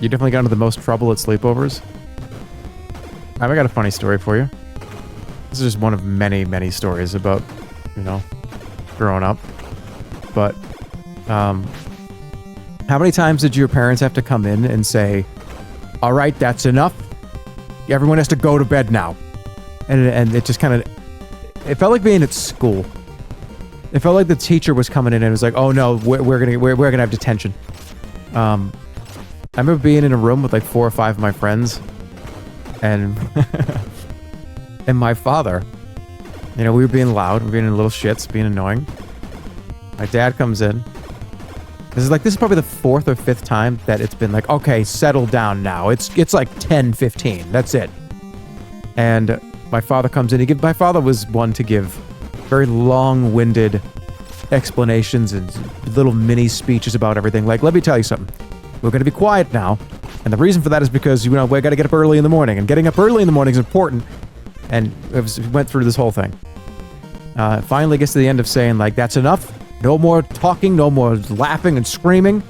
You definitely got into the most trouble at sleepovers. I got a funny story for you. This is just one of many, many stories about, you know, growing up. But, how many times did your parents have to come in and say, all right, that's enough. Everyone has to go to bed now. And it just kind of, it felt like being at school. It felt like the teacher was coming in and was like, oh no, we're gonna have detention. I remember being in a room with like 4 or 5 of my friends, and and my father, you know, we were being loud, we were being little shits, being annoying. My dad comes in. This is probably the 4th or 5th time that it's been like, okay, settle down now. It's like 10:15. That's it. And my father comes in. My father was one to give very long-winded explanations and little mini speeches about everything. Like, let me tell you something. We're going to be quiet now. And the reason for that is because, you know, we got to get up early in the morning. And getting up early in the morning is important. And we went through this whole thing. Finally gets to the end of saying, like, that's enough. No more talking. No more laughing and screaming.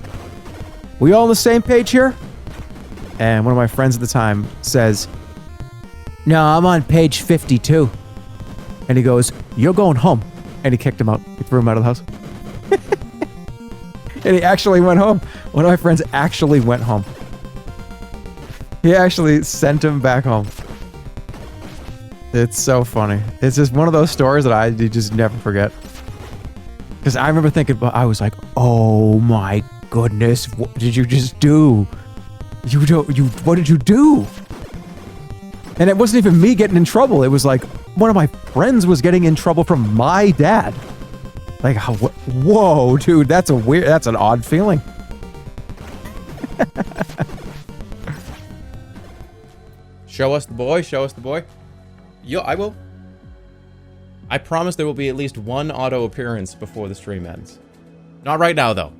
We all on the same page here? And one of my friends at the time says, no, I'm on page 52. And he goes, you're going home. And he kicked him out. He threw him out of the house. And he actually went home. One of my friends actually went home. He actually sent him back home. It's so funny. It's just one of those stories that you just never forget. Because I remember thinking, I was like, oh my goodness, what did you just do? What did you do? And it wasn't even me getting in trouble. It was like one of my friends was getting in trouble from my dad. Like, whoa, dude, that's an odd feeling. Show us the boy, show us the boy. Yo, I will. I promise there will be at least one Otto appearance before the stream ends. Not right now, though.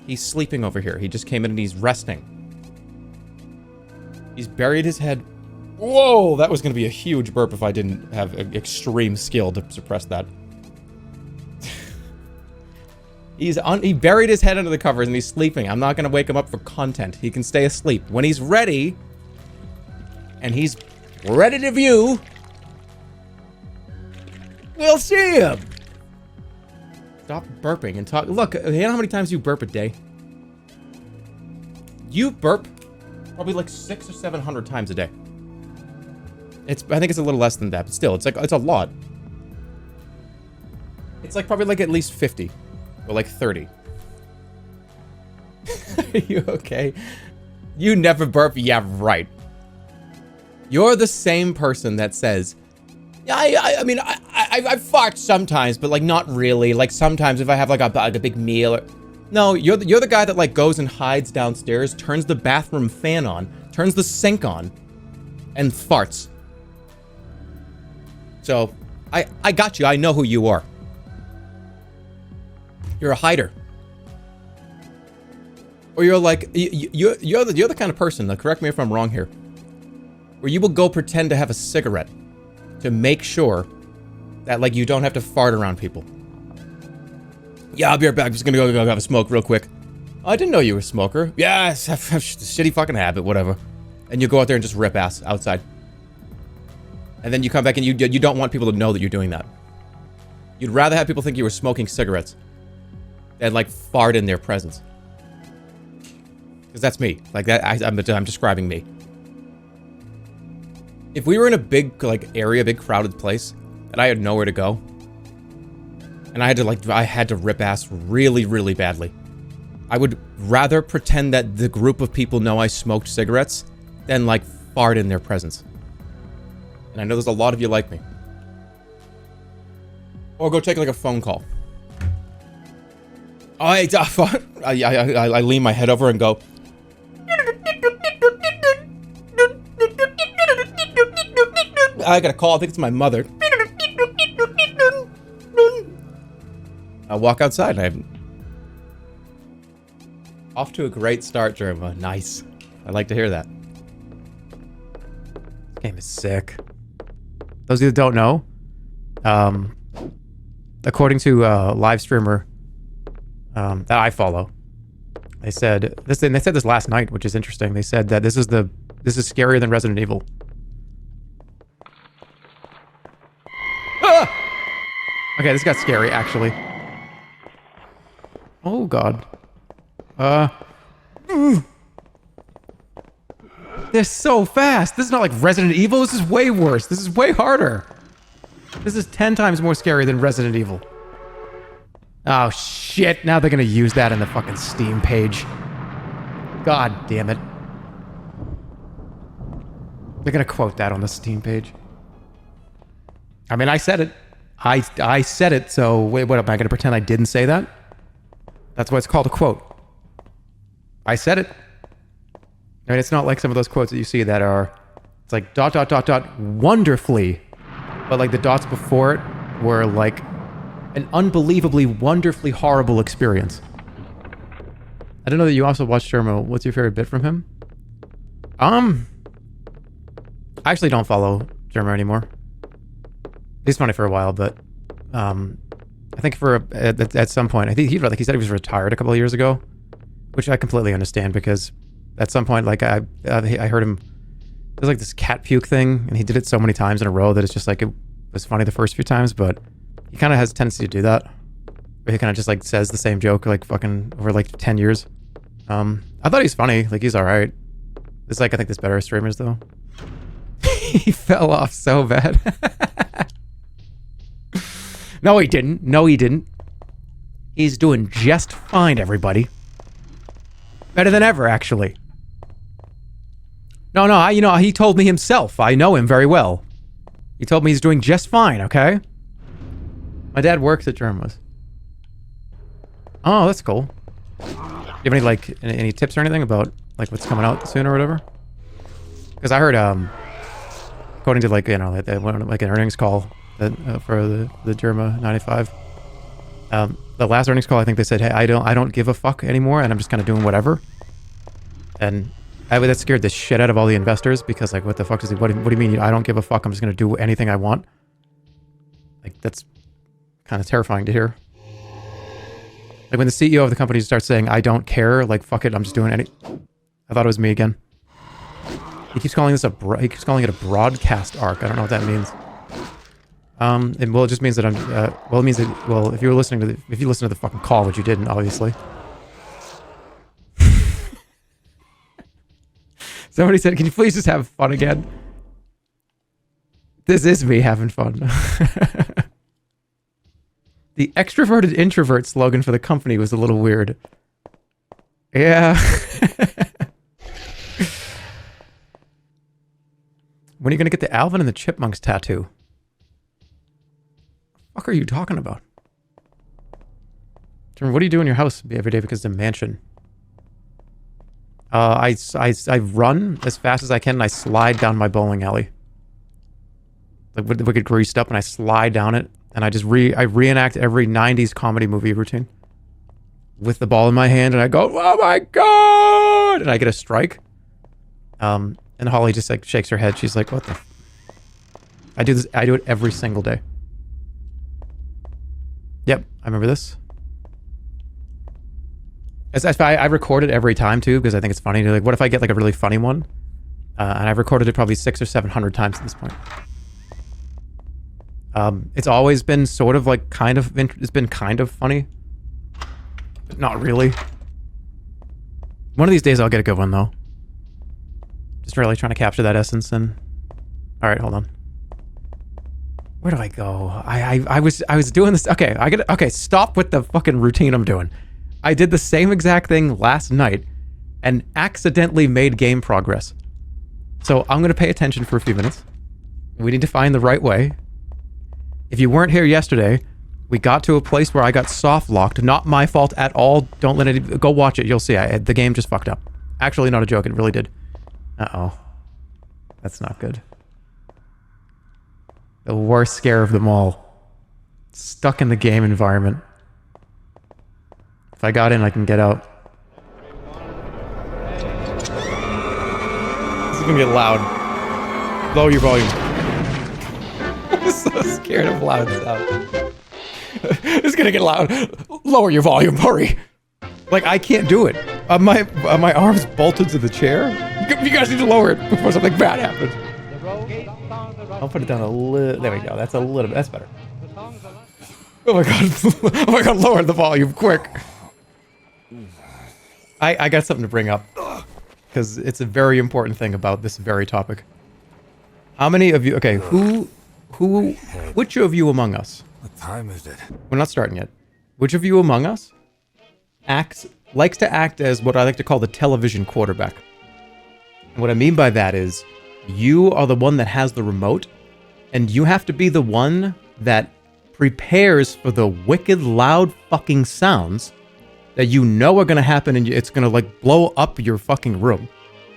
He's sleeping over here. He just came in and he's resting. He's buried his head. Whoa, that was going to be a huge burp if I didn't have extreme skill to suppress that. He buried his head under the covers and he's sleeping. I'm not going to wake him up for content. He can stay asleep. When he's ready, and he's ready to view, we'll see him. Stop burping and talk. Look, you know how many times you burp a day? You burp probably like 600 or 700 times a day. I think it's a little less than that, but still, it's a lot. It's like probably like at least 50 or like 30. Are you okay? You never burp? Yeah, right. You're the same person that says, yeah, I mean, I fart sometimes, but like not really. Like sometimes if I have like a big meal. No, you're the guy that like goes and hides downstairs, turns the bathroom fan on, turns the sink on, and farts. So, I got you. I know who you are. You're a hider. Or you're like, you're the kind of person, now correct me if I'm wrong here, where you will go pretend to have a cigarette to make sure that like you don't have to fart around people. Yeah, I'll be right back. I'm just gonna go have a smoke real quick. Oh, I didn't know you were a smoker. Yeah, it's a shitty fucking habit, whatever. And you go out there and just rip ass outside. And then you come back and you don't want people to know that you're doing that. You'd rather have people think you were smoking cigarettes than like fart in their presence. Because that's me. Like that, I'm describing me. If we were in a big like area, big crowded place, and I had nowhere to go, and I had to rip ass really, really badly, I would rather pretend that the group of people know I smoked cigarettes than like fart in their presence. And I know there's a lot of you like me. Or go take like a phone call. I lean my head over and go. I got a call. I think it's my mother. I walk outside. Off to a great start, Jerma. Nice. I like to hear that. This game is sick. Those of you that don't know, according to a live streamer that I follow, They said this, and they said this last night, which is interesting. They said that this is scarier than Resident Evil. Ah! Okay, this got scary, actually. Oh, God. They're so fast. This is not like Resident Evil. This is way worse. This is way harder. This is 10 times more scary than Resident Evil. Oh, shit. Now they're gonna use that in the fucking Steam page. God damn it. They're gonna quote that on the Steam page. I mean, I said it. I said it, so wait, what, am I gonna pretend I didn't say that? That's why it's called a quote. I said it. I mean, it's not like some of those quotes that you see that are, it's like ... wonderfully, but like the dots before it were like an unbelievably, wonderfully horrible experience. I didn't know that you also watched Jerma. What's your favorite bit from him? I actually don't follow Jerma anymore. He's funny for a while, but I think at some point, I think he said he was retired a couple of years ago, which I completely understand because at some point, like I heard him, there's like this cat puke thing, and he did it so many times in a row that it's just like it was funny the first few times, but he kind of has a tendency to do that, where he kind of just like says the same joke like fucking over like 10 years. I thought he's funny, like he's all right. It's like I think there's better streamers though. He fell off so bad. No, he didn't. No, he didn't. He's doing just fine, everybody. Better than ever, actually. No, you know, he told me himself. I know him very well. He told me he's doing just fine, okay? My dad works at JermaOS. Oh, that's cool. Do you have any, like, any tips or anything about, like, what's coming out soon or whatever? Because I heard, according to, like, you know, like an earnings call that, for the Jerma 95, the last earnings call, I think they said, hey, I don't give a fuck anymore, and I'm just kind of doing whatever. And that scared the shit out of all the investors, because, like, what the fuck does he, what do you mean, I don't give a fuck, I'm just going to do anything I want? Like, that's kind of terrifying to hear. Like, when the CEO of the company starts saying, I don't care, like, fuck it, I'm just doing any... I thought it was me again. He keeps calling this he keeps calling it a broadcast arc. I don't know what that means. Well, it just means that I'm, well, it means that, well, if you listen to the fucking call, which you didn't, obviously. Somebody said, can you please just have fun again? This is me having fun. The extroverted introvert slogan for the company was a little weird. Yeah. When are you gonna get the Alvin and the Chipmunks tattoo? What are you talking about? What do you do in your house every day because it's a mansion? I run as fast as I can and I slide down my bowling alley. Like with the wicked greased up, and I slide down it, and I reenact every 90s comedy movie routine. With the ball in my hand, and I go, oh my god! And I get a strike. And Holly just like shakes her head. She's like, what the... I do it every single day. Yep, I remember this. I record it every time too, because I think it's funny. Like, what if I get like a really funny one? And I've recorded it probably 600 or 700 times at this point. It's always been sort of like it's been kind of funny, but not really. One of these days I'll get a good one though. Just really trying to capture that essence. And all right, hold on. Where do I go? I was doing this. Okay, okay. Stop with the fucking routine I'm doing. I did the same exact thing last night and accidentally made game progress. So I'm gonna pay attention for a few minutes. We need to find the right way. If you weren't here yesterday, we got to a place where I got soft locked. Not my fault at all. Don't let it... Go watch it. You'll see. The game just fucked up. Actually, not a joke. It really did. Uh-oh. That's not good. The worst scare of them all. Stuck in the game environment. If I got in, I can get out. This is gonna get loud. Lower your volume. I'm so scared of loud stuff. It's gonna get loud. Lower your volume, hurry. Like, I can't do it. my arms bolted to the chair? You guys need to lower it before something bad happens. I'll put it down a little. There we go. That's a little bit. That's better. Oh my god. Oh my god, lower the volume, quick. I got something to bring up. Because it's a very important thing about this very topic. How many of you... Okay, which of you among us... What time is it? We're not starting yet. Which of you among us likes to act as what I like to call the television quarterback? And what I mean by that is, you are the one that has the remote, and you have to be the one that prepares for the wicked loud fucking sounds that you know are gonna happen, and it's gonna like blow up your fucking room.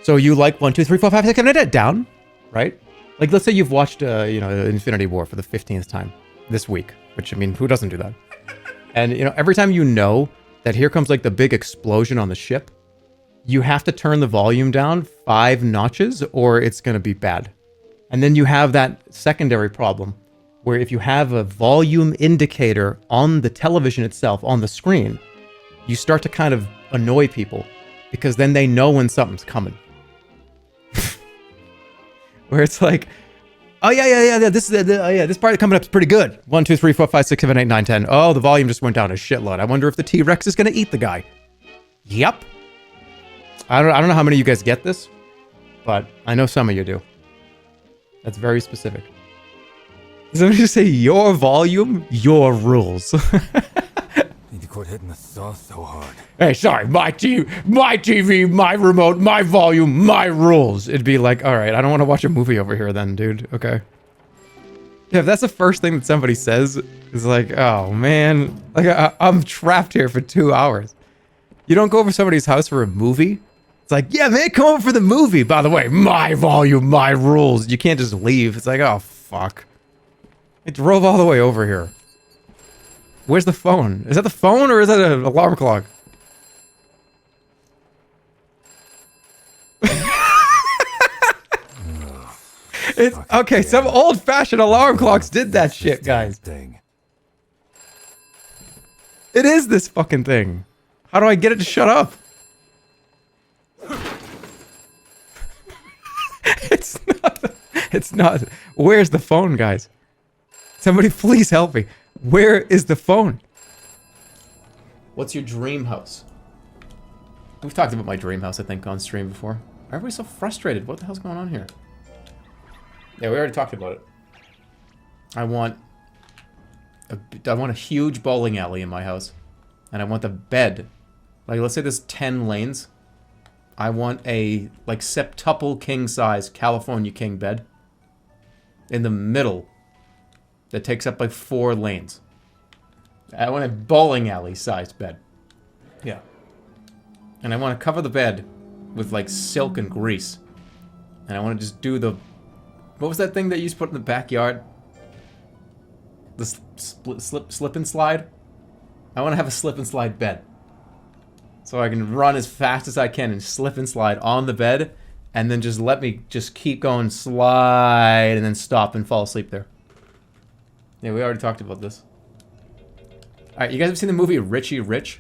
So you like 1, 2, 3, 4, 5, 6, 7, 8 down, right? Like let's say you've watched Infinity War for the 15th time this week, which I mean, who doesn't do that? And every time you know that here comes like the big explosion on the ship, you have to turn the volume down 5 notches or it's gonna be bad. And then you have that secondary problem where if you have a volume indicator on the television itself, on the screen, you start to kind of annoy people because then they know when something's coming. Where it's like, oh yeah, this part coming up is pretty good. 1, 2, 3, 4, 5, 6, 7, 8, 9, 10. Oh, the volume just went down a shitload. I wonder if the T-Rex is gonna eat the guy. Yep. I don't know how many of you guys get this, but I know some of you do. That's very specific. Somebody just say your volume, your rules. Need to quit hitting the sauce so hard. Hey, sorry, my TV, my remote, my volume, my rules. It'd be like, all right, I don't want to watch a movie over here then, dude. Okay. Yeah, if that's the first thing that somebody says, it's like, oh man, like I'm trapped here for 2 hours. You don't go over somebody's house for a movie. It's like, yeah, man, come over for the movie. By the way, my volume, my rules. You can't just leave. It's like, oh fuck. I drove all the way over here. Where's the phone? Is that the phone or is that an alarm clock? It's okay. Some old-fashioned alarm clocks did that shit, guys. It is this fucking thing. How do I get it to shut up? It's not. Where's the phone, guys? Somebody please help me. Where is the phone? What's your dream house? We've talked about my dream house, I think, on stream before. Everybody's so frustrated. What the hell's going on here? Yeah, we already talked about it. I want a huge bowling alley in my house. And I want the bed. Like, let's say there's 10 lanes. I want a, like, septuple king-size California king bed. In the middle. That takes up, like, 4 lanes. I want a bowling alley-sized bed. Yeah. And I want to cover the bed with, like, silk and grease. And I want to just do the... What was that thing that you used to put in the backyard? The slip and slide? I want to have a slip and slide bed. So I can run as fast as I can and slip and slide on the bed. And then just let me just keep going, slide, and then stop and fall asleep there. Yeah, we already talked about this. Alright, you guys have seen the movie Richie Rich?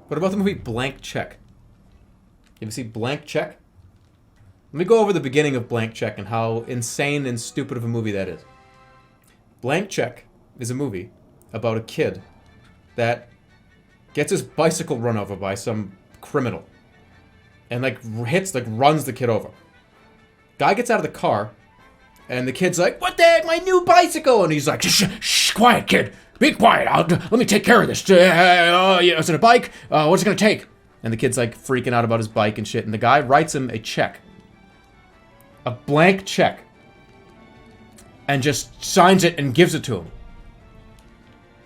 What about the movie Blank Check? You ever see Blank Check? Let me go over the beginning of Blank Check and how insane and stupid of a movie that is. Blank Check is a movie about a kid that gets his bicycle run over by some criminal. And runs the kid over. Guy gets out of the car, and the kid's like, "What the heck, my new bicycle?" And he's like, shh, quiet, kid. Be quiet. Let me take care of this. Is it a bike? What's it gonna take? And the kid's like freaking out about his bike and shit. And the guy writes him a check. A blank check. And just signs it and gives it to him.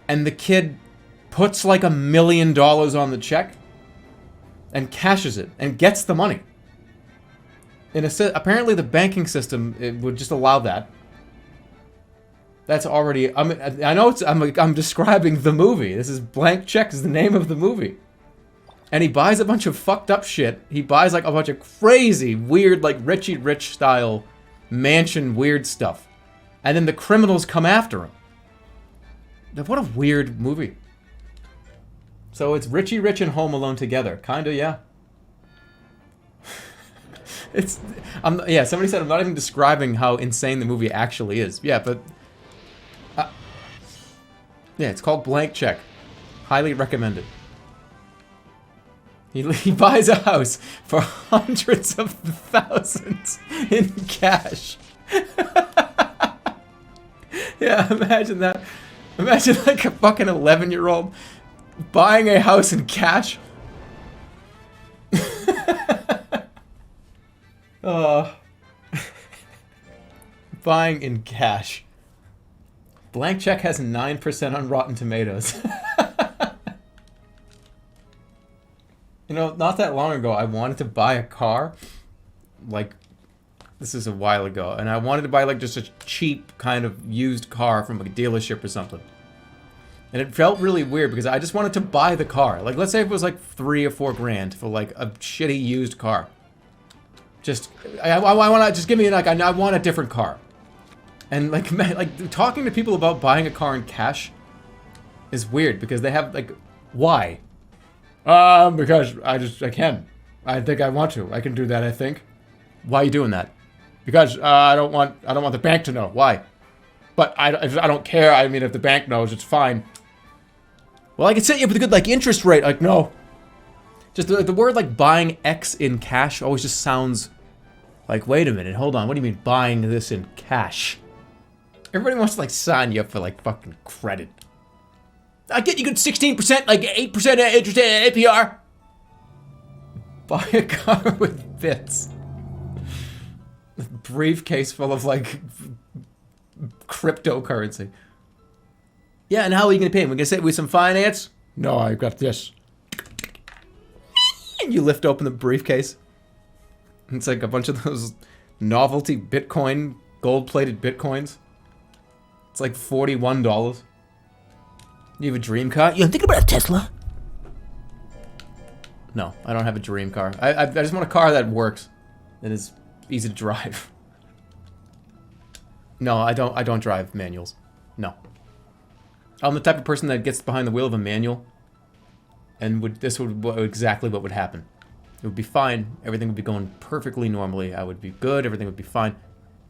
And the kid puts like $1 million on the check. And cashes it. And gets the money. Apparently the banking system would just allow that. That's already... I know it's... I'm describing the movie. This is Blank Check is the name of the movie. And he buys a bunch of fucked up shit. He buys like a bunch of crazy, weird, like Richie Rich style mansion weird stuff. And then the criminals come after him. What a weird movie. So it's Richie Rich and Home Alone together. Kinda, yeah. Yeah, somebody said I'm not even describing how insane the movie actually is. Yeah, but... yeah, it's called Blank Check. Highly recommended. He buys a house for hundreds of thousands in cash. Yeah, imagine that. Imagine like a fucking 11-year-old buying a house in cash. Buying in cash. Blank Check has 9% on Rotten Tomatoes. You know, not that long ago, I wanted to buy a car. Like, this is a while ago. And I wanted to buy, like, just a cheap kind of used car from a dealership or something. And it felt really weird because I just wanted to buy the car. Like, let's say it was, like, 3 or 4 grand for, like, a shitty used car. Just, I want to, just give me, like, I want a different car. And, like, talking to people about buying a car in cash is weird because they have, like, why? Because I can. I think I want to. I can do that, I think. Why are you doing that? Because, I don't want the bank to know. Why? But I don't care. I mean, if the bank knows, it's fine. Well, I can set you up with a good, like, interest rate. Like, no. Just the word, like, buying X in cash always just sounds like, wait a minute, hold on. What do you mean buying this in cash? Everybody wants to, like, sign you up for, like, fucking credit. I get you good 16%, like 8% interest APR. Buy a car with bits. A briefcase full of, like, cryptocurrency. Yeah, and how are you gonna pay him? We're gonna sit with some finance? No, I got this. And you lift open the briefcase. It's like a bunch of those novelty Bitcoin, gold-plated Bitcoins. It's like $41. You have a dream car? You think about a Tesla? No, I don't have a dream car. I just want a car that works. That is easy to drive. No, I don't drive manuals. No. I'm the type of person that gets behind the wheel of a manual. And this would exactly what would happen. It would be fine. Everything would be going perfectly normally. I would be good. Everything would be fine.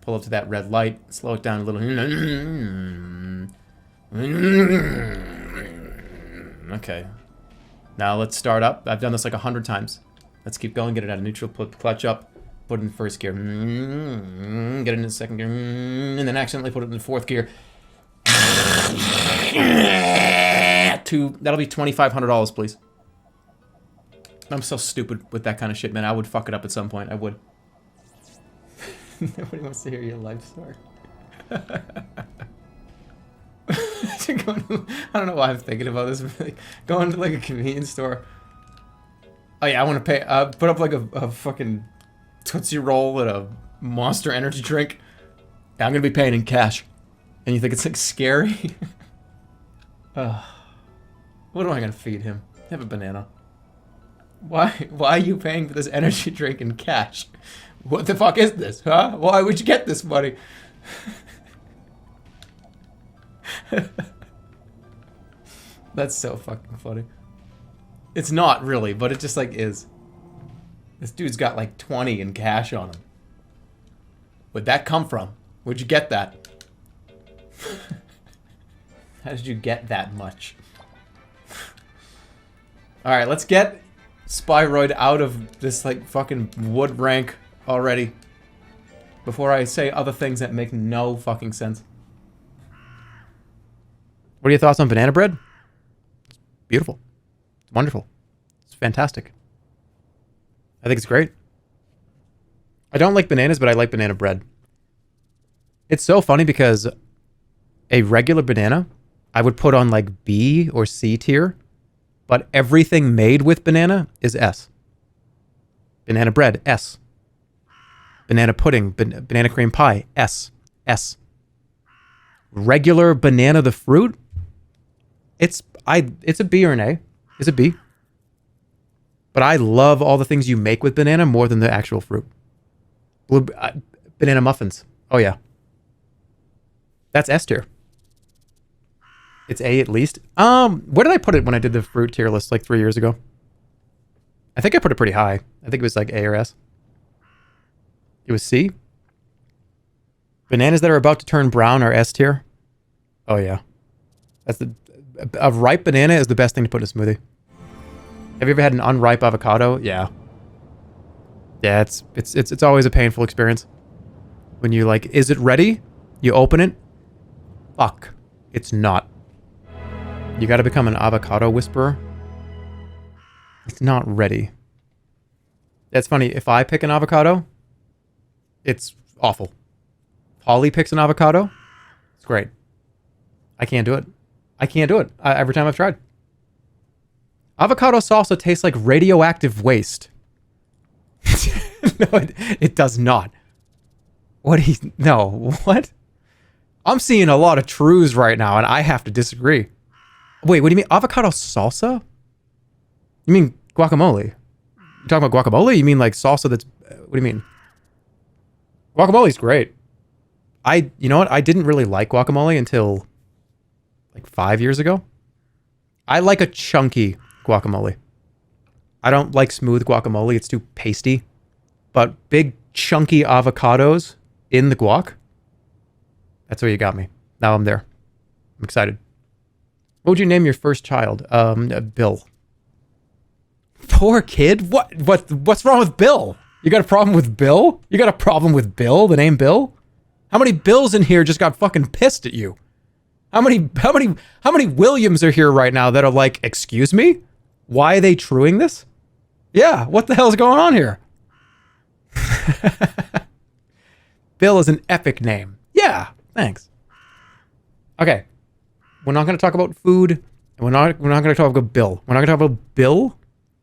Pull up to that red light. Slow it down a little. Okay. Now let's start up. I've done this like 100 times. Let's keep going. Get it out of neutral. Put the clutch up. Put it in first gear. Get it in second gear. And then accidentally put it in fourth gear. That'll be $2,500, please. I'm so stupid with that kind of shit, man. I would fuck it up at some point. I would. Nobody wants to hear your life story. I don't know why I'm thinking about this. Like, going to like a convenience store. Oh yeah, I want to pay. Put up like a fucking Tootsie Roll and a Monster Energy drink. Yeah, I'm gonna be paying in cash. And you think it's like scary? What am I gonna feed him? Have a banana. Why are you paying for this energy drink in cash? What the fuck is this, huh? Why would you get this money? That's so fucking funny. It's not really, but it just like is. This dude's got like 20 in cash on him. Where'd that come from? Where'd you get that? How did you get that much? Alright, let's get Spyroid out of this like fucking wood rank already. Before I say other things that make no fucking sense. What are your thoughts on banana bread? It's beautiful. It's wonderful. It's fantastic. I think it's great. I don't like bananas, but I like banana bread. It's so funny because a regular banana, I would put on like B or C tier, but everything made with banana is S. Banana bread, S. Banana pudding, banana cream pie, S. S. Regular banana the fruit, it's a B or an A. It's a B. But I love all the things you make with banana more than the actual fruit. Banana muffins. Oh yeah. That's S tier. It's A at least. Where did I put it when I did the fruit tier list like 3 years ago? I think I put it pretty high. I think it was like A or S. It was C. Bananas that are about to turn brown are S tier. Oh yeah. A ripe banana is the best thing to put in a smoothie. Have you ever had an unripe avocado? Yeah. Yeah, it's always a painful experience. When you like, is it ready? You open it. Fuck. It's not. You gotta become an avocado whisperer. It's not ready. That's funny. If I pick an avocado, it's awful. Holly picks an avocado. It's great. I can't do it. I can't do it. Every time I've tried. Avocado salsa tastes like radioactive waste. No, it does not. No, what? I'm seeing a lot of truths right now, and I have to disagree. Wait, what do you mean? Avocado salsa? You mean guacamole? You talking about guacamole? You mean like salsa that's... What do you mean? Guacamole's great. You know what? I didn't really like guacamole until like 5 years ago. I like a chunky guacamole. I don't like smooth guacamole. It's too pasty. But big chunky avocados in the guac. That's where you got me. Now I'm there. I'm excited. What would you name your first child? Bill. Poor kid? What's wrong with Bill? You got a problem with Bill? You got a problem with Bill? The name Bill? How many Bills in here just got fucking pissed at you? How many Williams are here right now that are like, excuse me? Why are they truing this? Yeah, what the hell's going on here? Bill is an epic name. Yeah, thanks. Okay. We're not going to talk about food, and we're not going to talk about Bill. We're not going to talk about Bill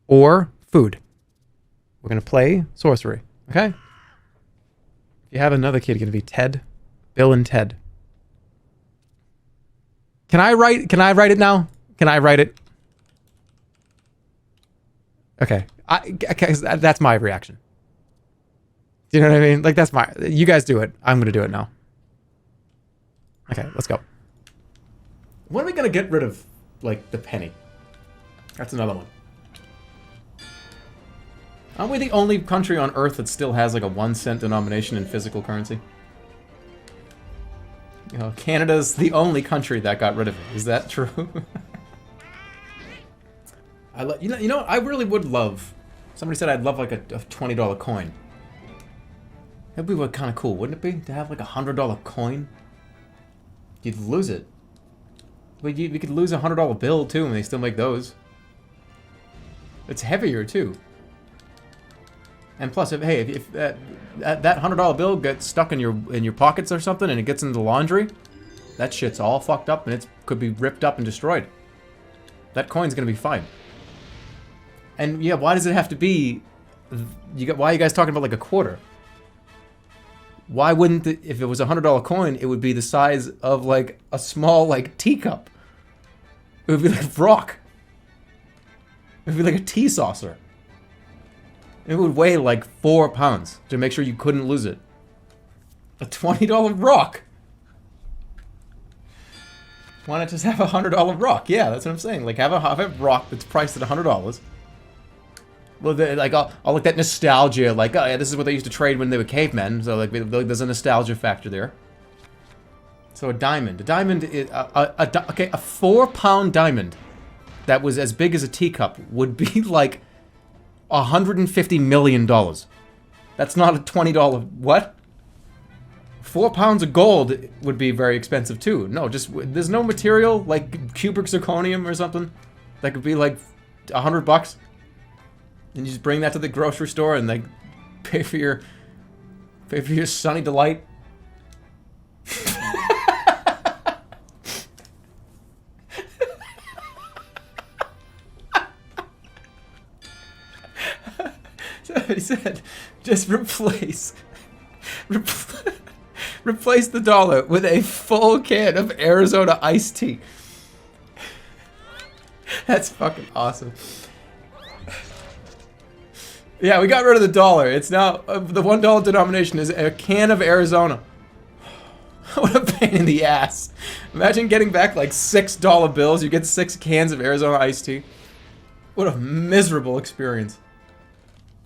or food. We're going to play sorcery, okay? If you have another kid, it's going to be Ted, Bill, and Ted. Can I write it now? Can I write it? Okay. That's my reaction. Do you know what I mean? Like, that's my... You guys do it. I'm going to do it now. Okay, let's go. When are we going to get rid of, like, the penny? That's another one. Aren't we the only country on Earth that still has, like, a 1-cent denomination in physical currency? You know, Canada's the only country that got rid of it. Is that true? You know, I really would love... Somebody said I'd love, like, a $20 coin. That'd be kind of cool, wouldn't it be? To have, like, a $100 coin? You'd lose it. But you could lose a $100 bill, too, and they still make those. It's heavier, too. And plus, if that $100 bill gets stuck in your pockets or something, and it gets into the laundry, that shit's all fucked up, and it could be ripped up and destroyed. That coin's gonna be fine. And yeah, why does it have to be... why are you guys talking about, like, a quarter? Why wouldn't if it was a $100 coin, it would be the size of, like, a small, like, teacup. It would be like rock. It would be like a tea saucer. It would weigh like 4 pounds to make sure you couldn't lose it. A $20 rock. Why not just have a $100 rock? Yeah, that's what I'm saying. Like, have a rock that's priced at $100. Well, like, I'll like that nostalgia. Like, oh yeah, this is what they used to trade when they were cavemen. So like, there's a nostalgia factor there. So a diamond. A diamond is okay. A 4-pound diamond that was as big as a teacup would be like $150 million. That's not a $20. What? 4 pounds of gold would be very expensive too. No, just there's no material like cubic zirconium or something that could be like $100. And you just bring that to the grocery store and like pay for your sunny delight. Somebody said, just replace the dollar with a full can of Arizona iced tea. That's fucking awesome. Yeah, we got rid of the dollar. It's now, the $1 denomination is a can of Arizona. What a pain in the ass. Imagine getting back like $6 bills. You get 6 cans of Arizona iced tea. What a miserable experience.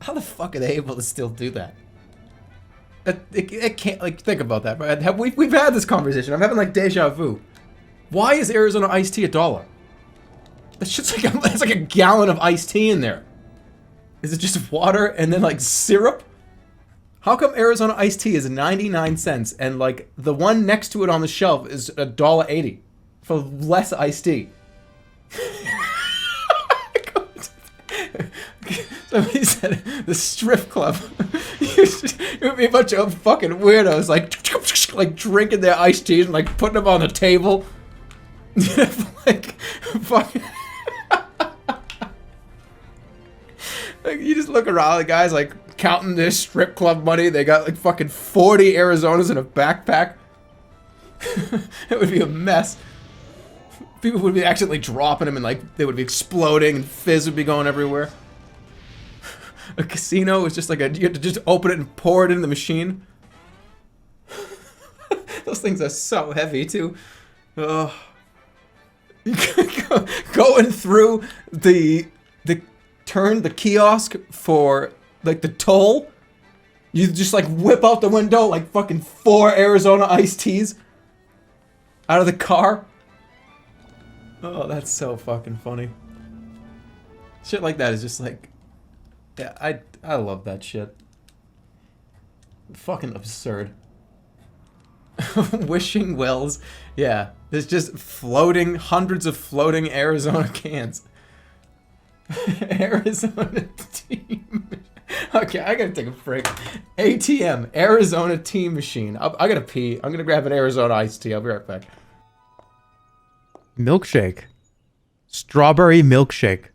How the fuck are they able to still do that? It can't, like, think about that, right? We've had this conversation. I'm having like deja vu. Why is Arizona iced tea $1? That shit's like it's like a gallon of iced tea in there. Is it just water and then like syrup? How come Arizona iced tea is 99 cents and like the one next to it on the shelf is $1.80 for less iced tea? Somebody said the strip club. It would be a bunch of fucking weirdos like drinking their iced teas and like putting them on the table. Like fucking. Like you just look around, the guys like counting their strip club money. They got like fucking 40 Arizonas in a backpack. It would be a mess. People would be accidentally dropping them and like they would be exploding and fizz would be going everywhere. A casino is just like you have to just open it and pour it in the machine. Those things are so heavy too. Going through the kiosk for like the toll. You just like whip out the window like fucking 4 Arizona iced teas out of the car. Oh, that's so fucking funny. Shit like that is just like, yeah, I love that shit. Fucking absurd. Wishing wells. Yeah, there's just floating, hundreds of floating Arizona cans. Arizona team. Okay, I gotta take a break. ATM, Arizona tea machine. I gotta pee. I'm gonna grab an Arizona iced tea. I'll be right back. Milkshake. Strawberry milkshake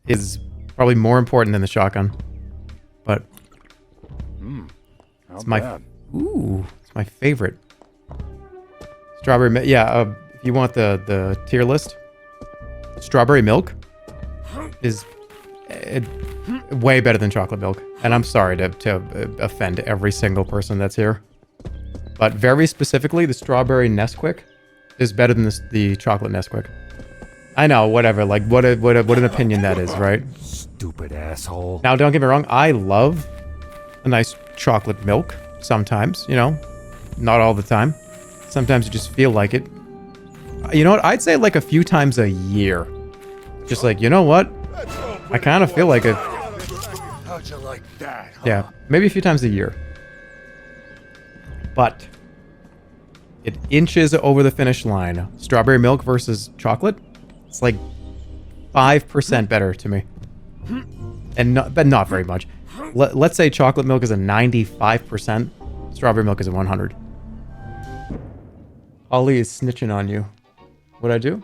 is probably more important than the shotgun. But it's my it's my favorite. Strawberry yeah, if you want the tier list, strawberry milk is way better than chocolate milk. And I'm sorry to offend every single person that's here. But very specifically, the strawberry Nesquik is better than the chocolate Nesquik. I know, whatever. Like, what an opinion that is, right? Stupid asshole. Now, don't get me wrong. I love a nice chocolate milk sometimes, you know. Not all the time. Sometimes you just feel like it. You know what? I'd say like a few times a year. Just like, you know what? I kind of feel like it. How'd you like that? Huh? Yeah, maybe a few times a year. But it inches over the finish line. Strawberry milk versus chocolate. It's like 5% better to me. And but not very much. Let's say chocolate milk is a 95%. Strawberry milk is a 100. Ollie is snitching on you. What'd I do?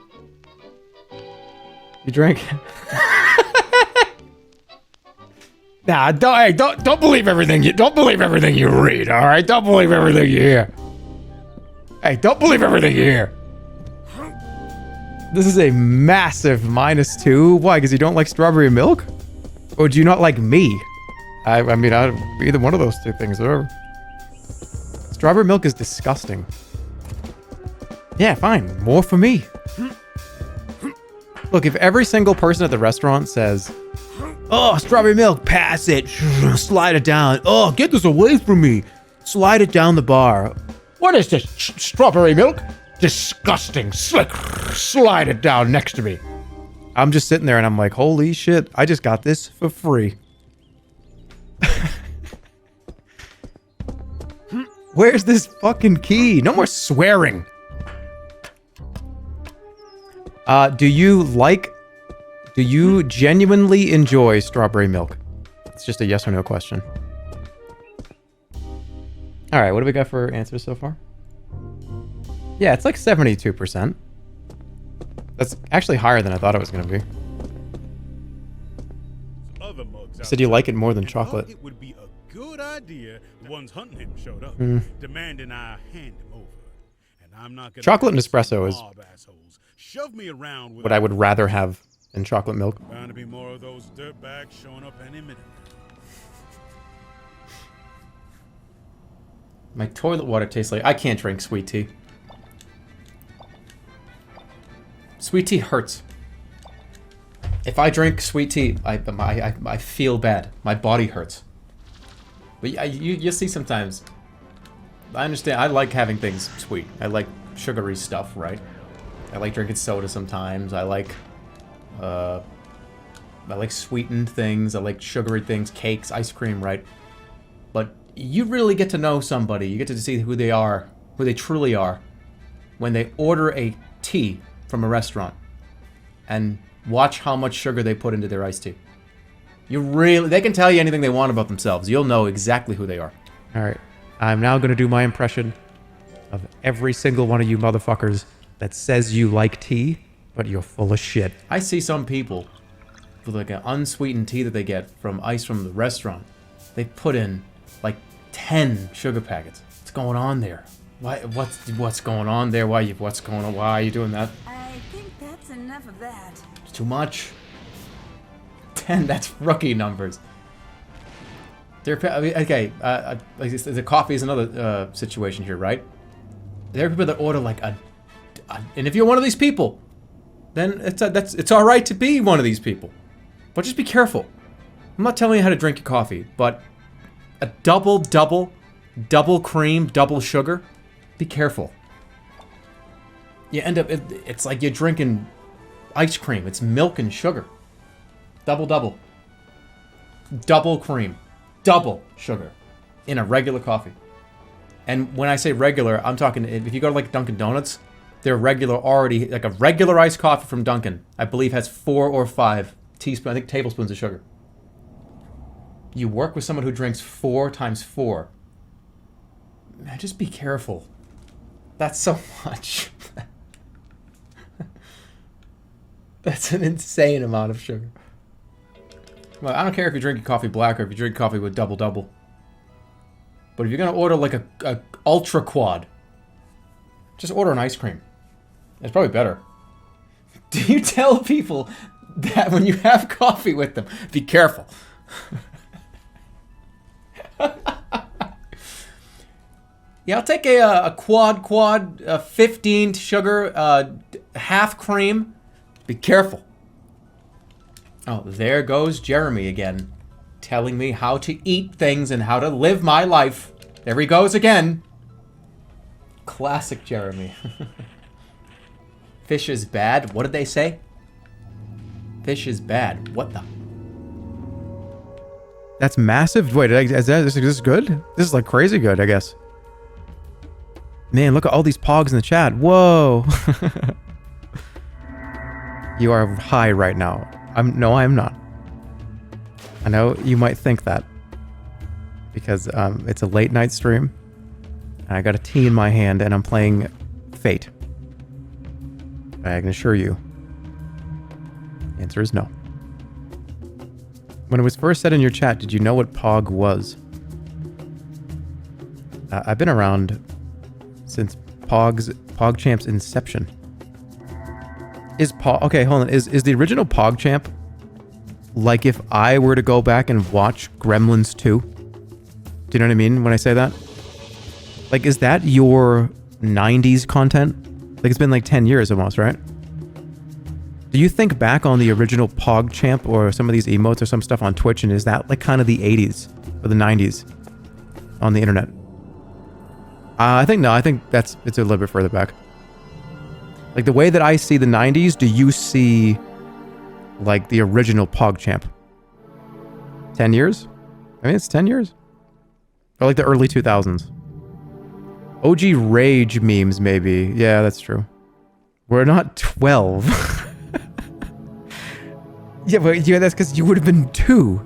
You drank? Nah, don't believe everything you read, all right? Don't believe everything you hear. Hey, don't believe everything you hear. This is a massive -2. Why? Because you don't like strawberry milk? Or do you not like me? I mean, either one of those two things, whatever. Strawberry milk is disgusting. Yeah, fine. More for me. Look, if every single person at the restaurant says, "Oh, strawberry milk, pass it. Slide it down. Oh, get this away from me. Slide it down the bar. What is this? Strawberry milk? Disgusting. Slick. Slide it down next to me." I'm just sitting there and I'm like, holy shit, I just got this for free. Where's this fucking key? No more swearing. Do you genuinely enjoy strawberry milk? It's just a yes or no question. All right, what do we got for answers so far? Yeah, it's like 72%. That's actually higher than I thought it was going to be. You said you like it more than chocolate. It would be a good idea. The ones hunting him showed up, demanding I hand him over. And I'm not gonna chocolate and espresso is shove me around with what I would rather have than chocolate milk. Bound to be more of those dirtbags showing up any minute. My toilet water tastes like I can't drink sweet tea. Sweet tea hurts. If I drink sweet tea, I feel bad. My body hurts. But you see sometimes. I understand. I like having things sweet. I like sugary stuff, right? I like drinking soda sometimes. I like sweetened things. I like sugary things, cakes, ice cream, right? But you really get to know somebody. You get to see who they are, who they truly are, when they order a tea from a restaurant and watch how much sugar they put into their iced tea. They can tell you anything they want about themselves. You'll know exactly who they are. All right. I'm now going to do my impression of every single one of you motherfuckers that says you like tea, but you're full of shit. I see some people with like an unsweetened tea that they get from ice from the restaurant. They put in like 10 sugar packets. What's going on there? Why? What's going on there? Why are you doing that? I think that's enough of that. It's too much. 10, that's rookie numbers. Okay, the coffee is another situation here, right? There are people that order like and if you're one of these people, then it's all right to be one of these people. But just be careful. I'm not telling you how to drink your coffee, but a double cream, double sugar, be careful. You end up, it's like you're drinking ice cream. It's milk and sugar. Double cream, double sugar in a regular coffee. And when I say regular, I'm talking, if you go to like Dunkin' Donuts, their regular already, like a regular iced coffee from Dunkin', I believe has 4 or 5 tablespoons of sugar. You work with someone who drinks 4 times 4. Man, just be careful. That's so much. That's an insane amount of sugar. Well, I don't care if you're drinking coffee black or if you drink coffee with double. But if you're gonna order like a ultra quad, just order an ice cream. It's probably better. Do you tell people that when you have coffee with them, be careful? Yeah, I'll take a quad, 15 sugar, half cream. Be careful. Oh, there goes Jeremy again, telling me how to eat things and how to live my life. There he goes again. Classic Jeremy. Fish is bad. What did they say? Fish is bad. What the? That's massive. Wait, is this good? This is like crazy good, I guess. Man, look at all these pogs in the chat. Whoa. You are high right now. No, I am not. I know you might think that. Because it's a late night stream. And I got a tea in my hand and I'm playing Fate. I can assure you. The answer is no. When it was first said in your chat, did you know what Pog was? I've been around since PogChamp's inception. Okay, hold on. Is the original PogChamp like if I were to go back and watch Gremlins 2? Do you know what I mean when I say that? Like, is that your 90s content? Like, it's been like 10 years almost, right? Do you think back on the original PogChamp or some of these emotes or some stuff on Twitch, and is that like kind of the 80s or the 90s on the internet? I think it's a little bit further back. Like the way that I see the 90s, do you see like the original PogChamp? 10 years? I mean, it's 10 years. Or like the early 2000s. OG Rage memes, maybe. Yeah, that's true. We're not 12. Yeah, but yeah, that's because you would have been 2.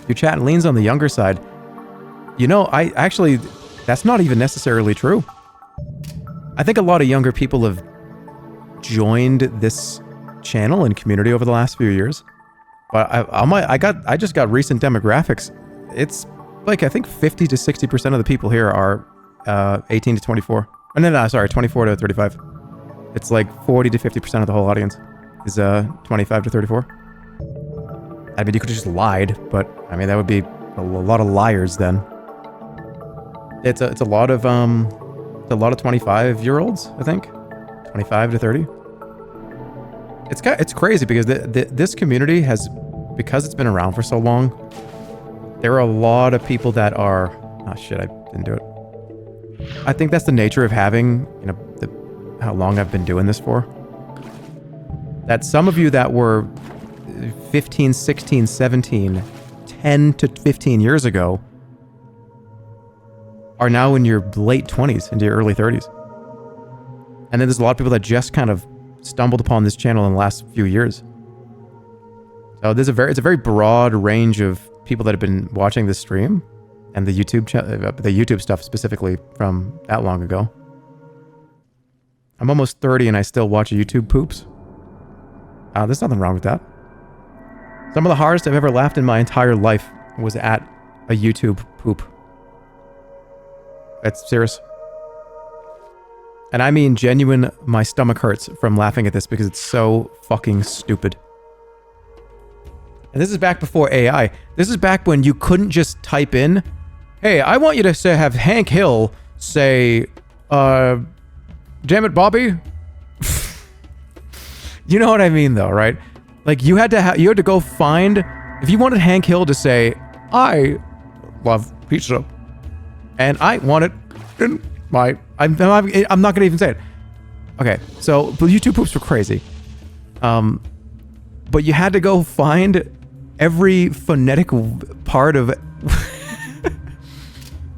Your chat leans on the younger side. You know, that's not even necessarily true. I think a lot of younger people have joined this channel and community over the last few years. But I just got recent demographics. It's like, I think 50 to 60% of the people here are 18 to 24. Oh, no, sorry, 24 to 35. It's like 40 to 50% of the whole audience is 25 to 34. I mean, you could have just lied, but I mean, that would be a lot of liars then. It's a lot of 25-year-olds, I think. 25 to 30. It's crazy because this community has, because it's been around for so long, there are a lot of people that are, oh shit, I didn't do it. I think that's the nature of having, you know, how long I've been doing this for. That some of you that were 15, 16, 17, 10 to 15 years ago are now in your late 20s, into your early 30s. And then there's a lot of people that just kind of stumbled upon this channel in the last few years. So it's a very broad range of people that have been watching this stream and the YouTube stuff specifically from that long ago. I'm almost 30 and I still watch YouTube poops. There's nothing wrong with that. Some of the hardest I've ever laughed in my entire life was at a YouTube poop. That's serious. And I mean genuine, my stomach hurts from laughing at this because it's so fucking stupid. And this is back before AI. This is back when you couldn't just type in, hey, I want you to say, have Hank Hill say, damn it, Bobby. You know what I mean though, right? Like you had to go find, if you wanted Hank Hill to say, I love pizza and I want it in my, I'm not gonna even say it. Okay, so the YouTube poops were crazy. But you had to go find every phonetic part of it.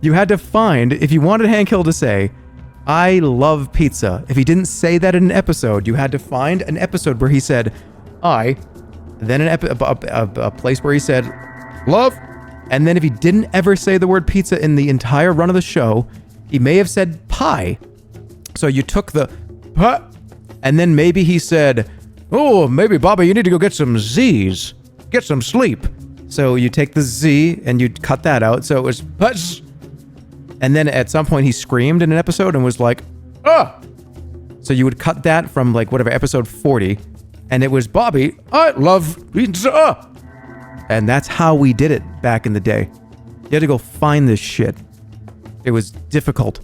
You had to find, if you wanted Hank Hill to say, I love pizza. If he didn't say that in an episode, you had to find an episode where he said, I, then a place where he said, love. And then if he didn't ever say the word pizza in the entire run of the show, he may have said pie. So you took the pie, and then maybe he said, oh, maybe Bobby, you need to go get some Z's. Get some sleep. So you take the Z and you cut that out. So it was putz. And then at some point he screamed in an episode and was like, ah. So you would cut that from like whatever, episode 40. And it was Bobby, I love pizza. And that's how we did it back in the day. You had to go find this shit. It was difficult.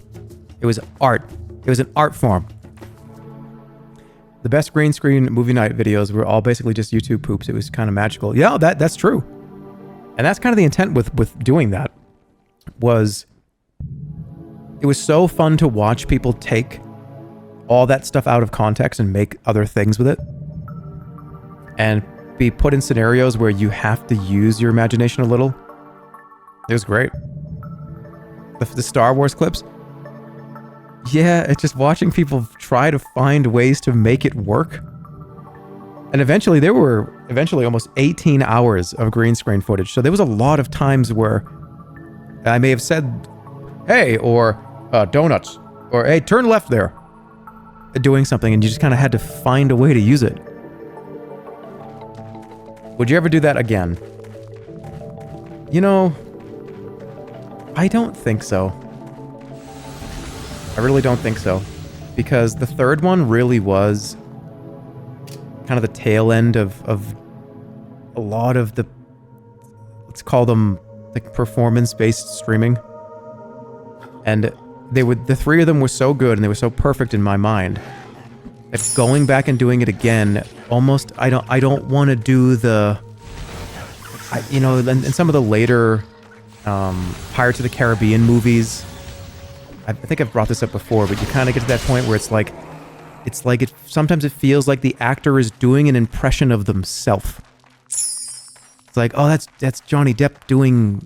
It was art. It was an art form. The best green screen movie night videos were all basically just YouTube poops. It was kind of magical. Yeah, that's true. And that's kind of the intent with doing that. It was so fun to watch people take all that stuff out of context and make other things with it. And be put in scenarios where you have to use your imagination a little. It was great. The Star Wars clips. Yeah, it's just watching people try to find ways to make it work. And eventually, there were almost 18 hours of green screen footage. So there was a lot of times where I may have said, hey, or donuts, or hey, turn left there. Doing something, and you just kind of had to find a way to use it. Would you ever do that again? You know, I don't think so. I really don't think so. Because the third one really was kind of the tail end of a lot of the, let's call them like performance-based streaming. And the three of them were so good and they were so perfect in my mind that going back and doing it again, almost, I don't want to do in some of the later Pirates of the Caribbean movies, I think I've brought this up before, but you kind of get to that point where sometimes it feels like the actor is doing an impression of themselves. It's like, oh, that's Johnny Depp doing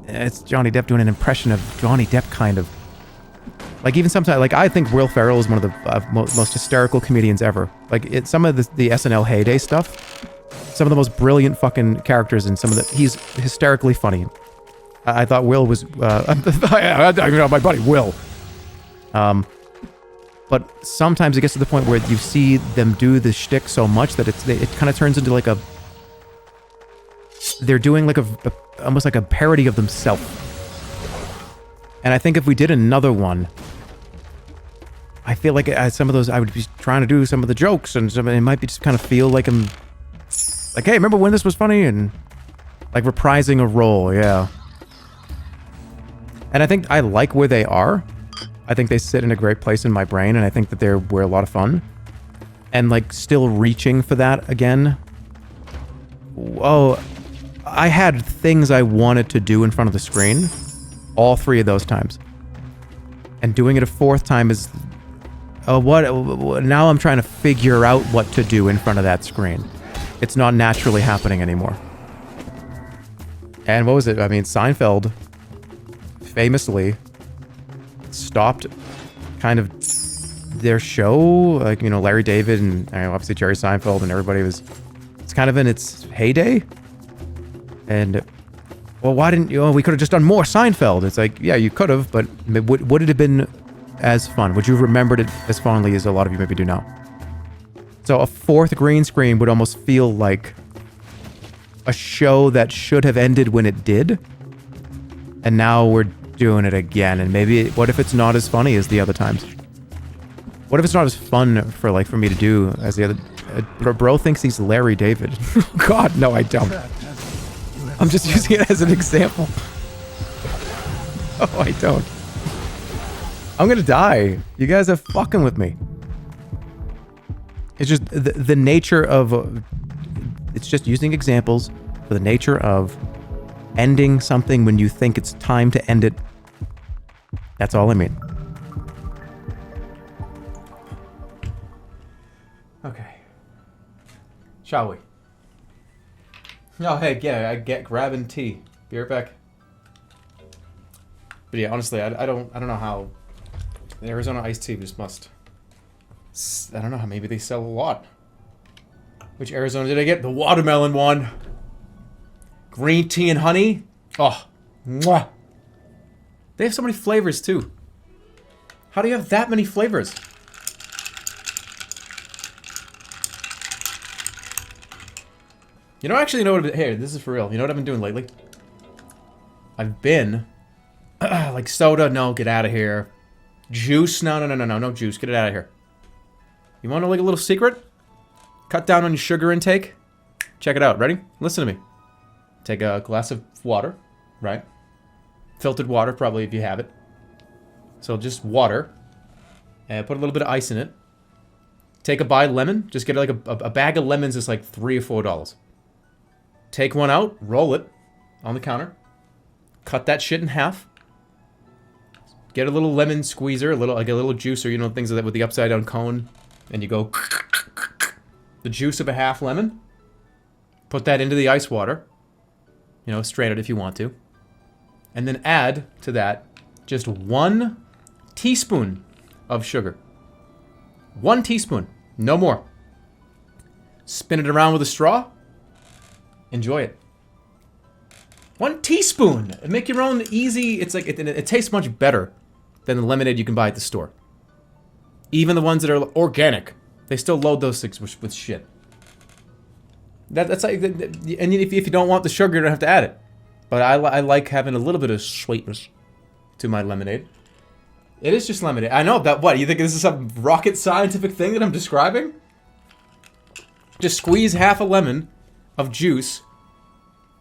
an impression of Johnny Depp, kind of. Like, even sometimes, like, I think Will Ferrell is one of the most hysterical comedians ever. Like, some of the SNL heyday stuff, some of the most brilliant fucking characters, and he's hysterically funny. I thought Will was, my buddy Will. But sometimes it gets to the point where you see them do the shtick so much that it kind of turns into like they're doing like almost like a parody of themselves. And I think if we did another one, I feel like some of those, I would be trying to do some of the jokes, and it might be just kind of feel like I'm like, hey, remember when this was funny? And like reprising a role, yeah. And I think I like where they are. I think they sit in a great place in my brain, and I think that we're a lot of fun. and like still reaching for that again. Oh, I had things I wanted to do in front of the screen all 3 of those times. And doing it a 4th time is... what? Now I'm trying to figure out what to do in front of that screen. It's not naturally happening anymore. And what was it? I mean, Seinfeld famously stopped kind of their show. Like, you know, Larry David and obviously Jerry Seinfeld and everybody was... It's kind of in its heyday. And... Well, why didn't you... Oh, we could have just done more Seinfeld. It's like, yeah, you could have, but would it have been as fun? Would you have remembered it as fondly as a lot of you maybe do now? So a 4th green screen would almost feel like a show that should have ended when it did. And now we're doing it again. And maybe, what if it's not as funny as the other times? What if it's not as fun for me to do as the other... Bro thinks he's Larry David. God, no, I don't. I'm just using it as an example. Oh, I don't. I'm gonna die. You guys are fucking with me. It's just the nature of... it's just using examples for the nature of ending something when you think it's time to end it. That's all I mean. Okay. Shall we? Oh, hey, yeah, I get grabbing tea. Be right back. But yeah, honestly, I don't know how the Arizona iced tea just must. I don't know how, maybe they sell a lot. Which Arizona did I get? The watermelon one. Green tea and honey. Oh, mwah. They have so many flavors too. How do you have that many flavors? You know, actually, you know what? Here, this is for real. You know what I've been doing lately? I've been like soda. No, get out of here. Juice. No juice. Get it out of here. You want to know like a little secret? Cut down on your sugar intake. Check it out. Ready? Listen to me. Take a glass of water, right? Filtered water, probably if you have it. So just water, and put a little bit of ice in it. Take a buy lemon. Just get like a bag of lemons is like $3 or $4. Take one out, roll it on the counter, cut that shit in half. Get a little lemon squeezer, a little juicer, you know, things like that with the upside down cone, and you go the juice of a half lemon. Put that into the ice water. You know, strain it if you want to. And then add to that just 1 teaspoon of sugar. 1 teaspoon, no more. Spin it around with a straw. Enjoy it. 1 teaspoon. Make your own easy. It's like it tastes much better than the lemonade you can buy at the store. Even the ones that are organic, they still load those things with shit. That's like, and if you don't want the sugar, you don't have to add it. But I like having a little bit of sweetness to my lemonade. It is just lemonade. I know that. What, you think this is some rocket scientific thing that I'm describing? Just squeeze half a lemon of juice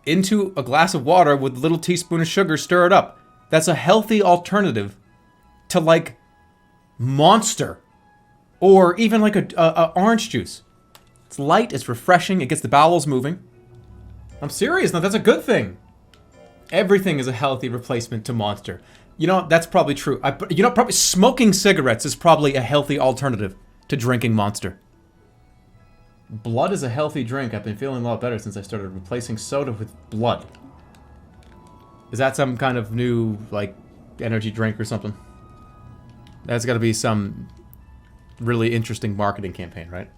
into a glass of water with a little teaspoon of sugar, stir it up. That's a healthy alternative to like Monster or even like a orange juice. It's light, it's refreshing, it gets the bowels moving. I'm serious, now that's a good thing. Everything is a healthy replacement to Monster. You know, that's probably true. Probably smoking cigarettes is probably a healthy alternative to drinking Monster. Blood is a healthy drink. I've been feeling a lot better since I started replacing soda with blood. Is that some kind of new, like, energy drink or something? That's got to be some really interesting marketing campaign, right?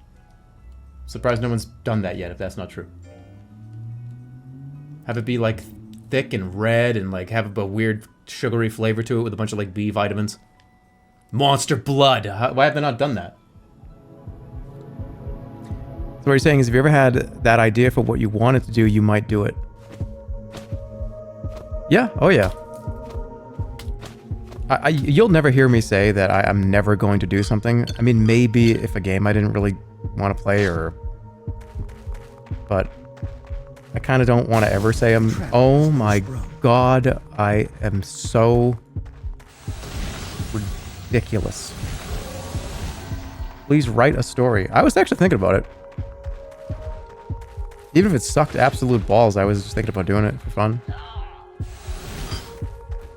Surprised no one's done that yet, if that's not true. Have it be, like, thick and red and, like, have a weird sugary flavor to it with a bunch of, like, B vitamins. Monster Blood! Why have they not done that? So what you're saying is if you ever had that idea for what you wanted to do, you might do it. Yeah. Oh, yeah. You'll never hear me say that I'm never going to do something. I mean, maybe if a game I didn't really want to play or... But I kind of don't want to ever say oh my god, I am so ridiculous. Please write a story. I was actually thinking about it. Even if it sucked absolute balls, I was just thinking about doing it for fun.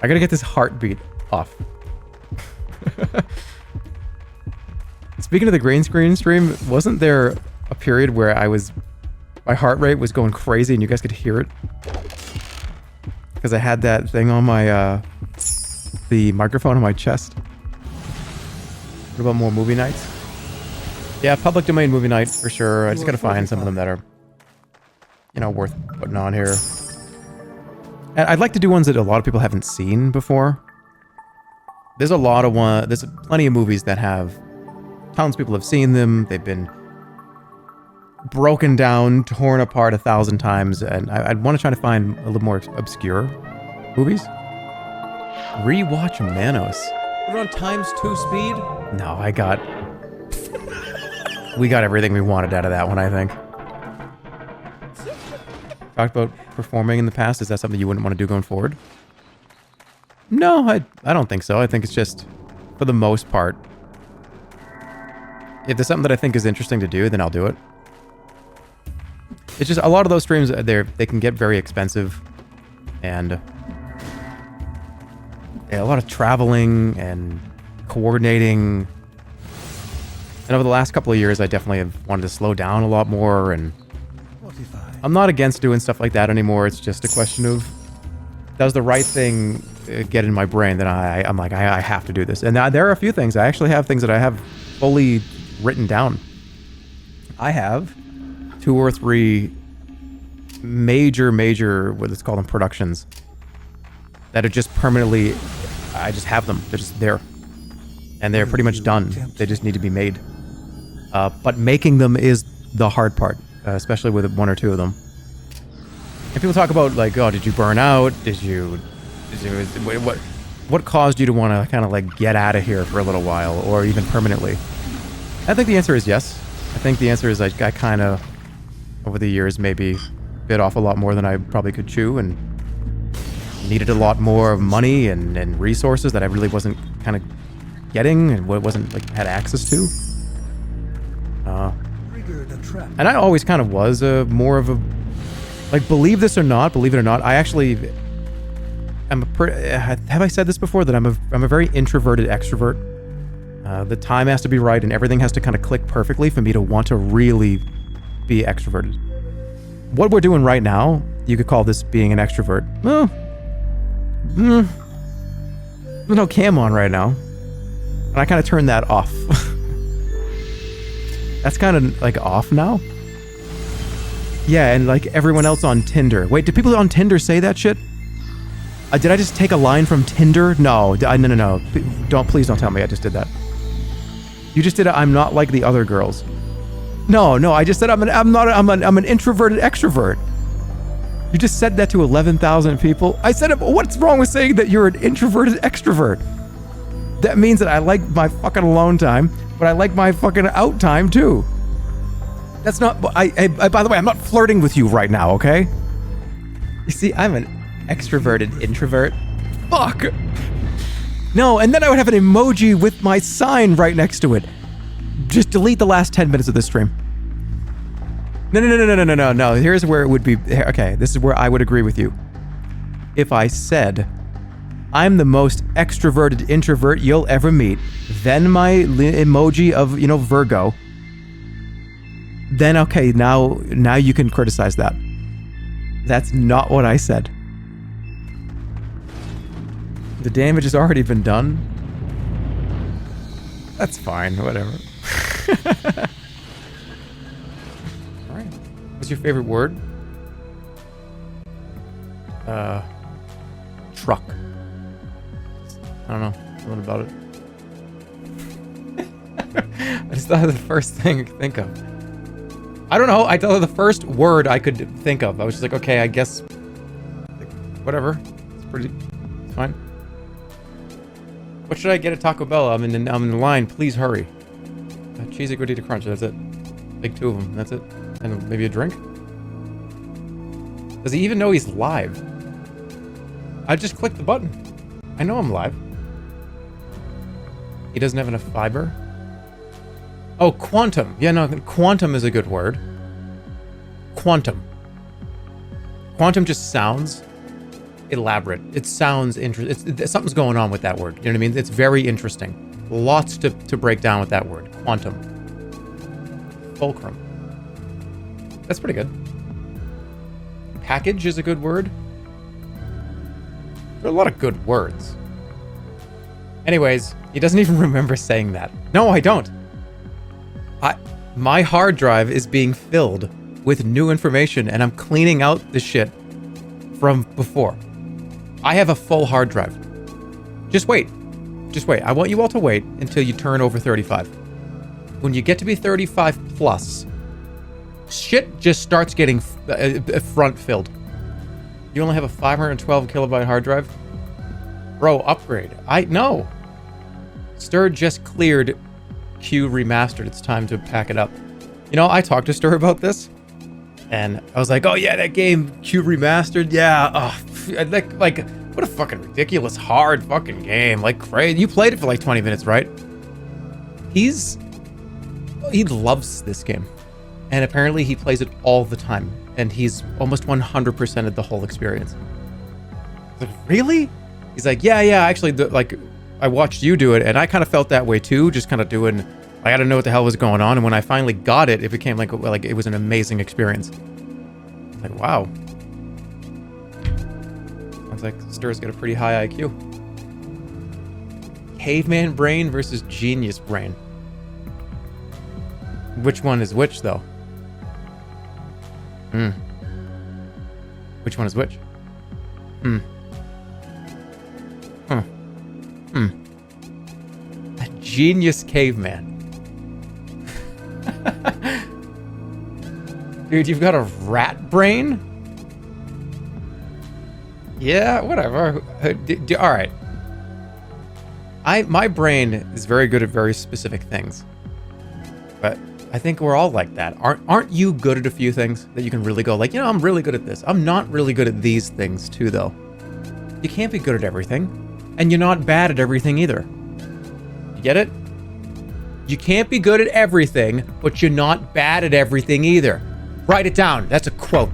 I gotta get this heartbeat off. Speaking of the green screen stream, wasn't there a period where my heart rate was going crazy and you guys could hear it? Because I had that thing on my, the microphone on my chest. What about more movie nights? Yeah, public domain movie night for sure. I just gotta find some of them that are, you know, worth putting on here. And I'd like to do ones that a lot of people haven't seen before. There's there's plenty of movies that have townspeople have seen them. They've been broken down, torn apart 1,000 times, and I'd want to try to find a little more obscure movies. Rewatch Manos. We're on ×2 speed? No, we got everything we wanted out of that one, I think. Talked about performing in the past. Is that something you wouldn't want to do going forward? No, I don't think so. I think it's just, for the most part, if there's something that I think is interesting to do, then I'll do it. It's just a lot of those streams, they can get very expensive, and yeah, a lot of traveling and coordinating. And over the last couple of years, I definitely have wanted to slow down a lot more, and I'm not against doing stuff like that anymore. It's just a question of, does the right thing get in my brain that I'm like, I have to do this. And there are a few things. I actually have things that I have fully written down. I have 2 or 3 major, what it's called, productions that are just permanently, I just have them. They're just there. And they're pretty much done. They just need to be made. But making them is the hard part, especially with 1 or 2 of them. And people talk about, like, oh, did you burn out? What caused you to want to kind of like get out of here for a little while, or even permanently? I think the answer is yes. I think the answer is I kind of, over the years, maybe bit off a lot more than I probably could chew, and needed a lot more money and resources that I really wasn't kind of getting, and wasn't like had access to. And I always kind of was more of a, like, believe it or not, I actually have I said this before, that I'm a very introverted extrovert. The time has to be right and everything has to kind of click perfectly for me to want to really be extroverted. What we're doing right now, you could call this being an extrovert. Well, there's no cam on right now, and I kind of turned that off. That's kind of like off now. Yeah, and like everyone else on Tinder. Wait, do people on Tinder say that shit? Did I just take a line from Tinder? No, no. Please don't tell me I just did that. You just did it. I'm not like the other girls. No, I just said I'm an introverted extrovert. You just said that to 11,000 people. I said it. What's wrong with saying that you're an introverted extrovert? That means that I like my fucking alone time, but I like my fucking out time too. That's not. I by the way, I'm not flirting with you right now, okay? You see, I'm an extroverted introvert. Fuck. No, and then I would have an emoji with my sign right next to it. Just delete the last 10 minutes of this stream. No. Here's where it would be. Okay, this is where I would agree with you. If I said, I'm the most extroverted introvert you'll ever meet, then my emoji of, Virgo, then okay, now you can criticize that. That's not what I said. The damage has already been done. That's fine, whatever. Alright. What's your favorite word? Truck. I don't know. Something about it. I just thought of the first thing I could think of. I don't know. I thought of the first word I could think of. I was just like, okay, I guess, like, whatever. It's fine. What should I get at Taco Bell? I'm in the line. Please hurry. Cheesy gordita crunch. That's it. Take 2 of them. That's it. And maybe a drink. Does he even know he's live? I just clicked the button. I know I'm live. He doesn't have enough fiber. Oh, quantum. Yeah, no, quantum is a good word. Quantum. Quantum just sounds elaborate. It sounds interesting. Something's going on with that word. You know what I mean? It's very interesting. Lots to break down with that word. Quantum. Fulcrum. That's pretty good. Package is a good word. There are a lot of good words. Anyways, he doesn't even remember saying that. No, I don't. My hard drive is being filled with new information, and I'm cleaning out the shit from before. I have a full hard drive. Just wait. Just wait. I want you all to wait until you turn over 35. When you get to be 35 plus, shit just starts getting front filled. You only have a 512 kilobyte hard drive? Bro, upgrade. No. Stir just cleared Q remastered. It's time to pack it up. You know, I talked to Stir about this, and I was like, oh yeah, that game, Q remastered, yeah. Like, what a fucking ridiculous hard fucking game. Like, crazy. You played it for like 20 minutes, right? He loves this game. And apparently he plays it all the time. And he's almost 100%ed the whole experience. Like, really? He's like, yeah, actually, I watched you do it, and I kind of felt that way too, just kind of doing, like, I didn't know what the hell was going on, and when I finally got it, it became like it was an amazing experience. Like, wow. Sounds like Stir's got a pretty high IQ. Caveman brain versus genius brain. Which one is which, though? Which one is which? A genius caveman. Dude, you've got a rat brain? Yeah, whatever. All right. My brain is very good at very specific things. But I think we're all like that. Aren't you good at a few things that you can really go like, you know, I'm really good at this. I'm not really good at these things too, though. You can't be good at everything. And you're not bad at everything either. You get it? You can't be good at everything, but you're not bad at everything either. Write it down. That's a quote.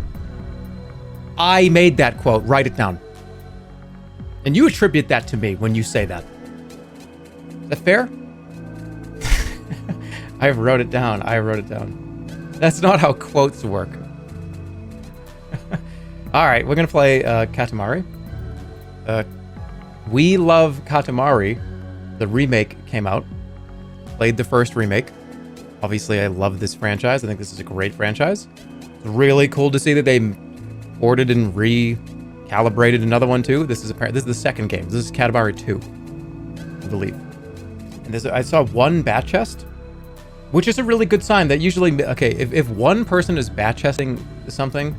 I made that quote. Write it down. And you attribute that to me when you say that. Is that fair? I wrote it down. That's not how quotes work. All right, we're going to play Katamari. We Love Katamari. The remake came out. Played the first remake. Obviously, I love this franchise. I think this is a great franchise. It's really cool to see that they ported and recalibrated another one too. This is the second game. This is Katamari 2, I believe. And I saw one bat chest, which is a really good sign. That usually, okay, if one person is bat chesting something,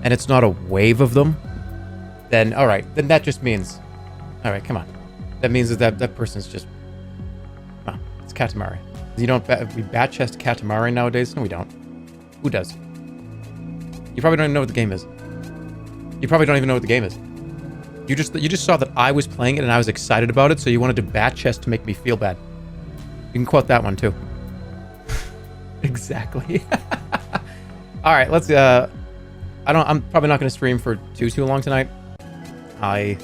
and it's not a wave of them, then all right, then that just means, all right, come on. That means that person's just, it's Katamari. We bat chest Katamari nowadays? No, we don't. Who does? You probably don't even know what the game is. You probably don't even know what the game is. You just saw that I was playing it and I was excited about it, so you wanted to bat chest to make me feel bad. You can quote that one too. Exactly. All right, let's. I'm probably not going to stream for too long tonight. I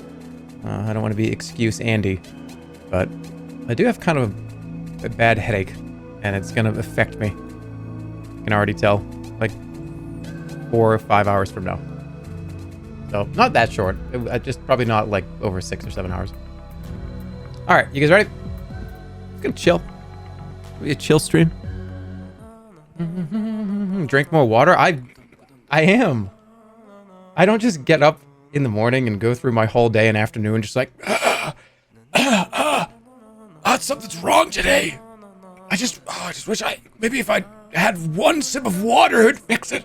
don't want to be excuse Andy, but I do have kind of a bad headache, and it's going to affect me. I can already tell, like 4 or 5 hours from now. So not that short. Just probably not like over 6 or 7 hours. All right, you guys ready? It's gonna chill. Be a chill stream. Drink more water. I am. I don't just get up in the morning and go through my whole day and afternoon just like, something's wrong today. I just wish maybe if I had one sip of water, it'd fix it.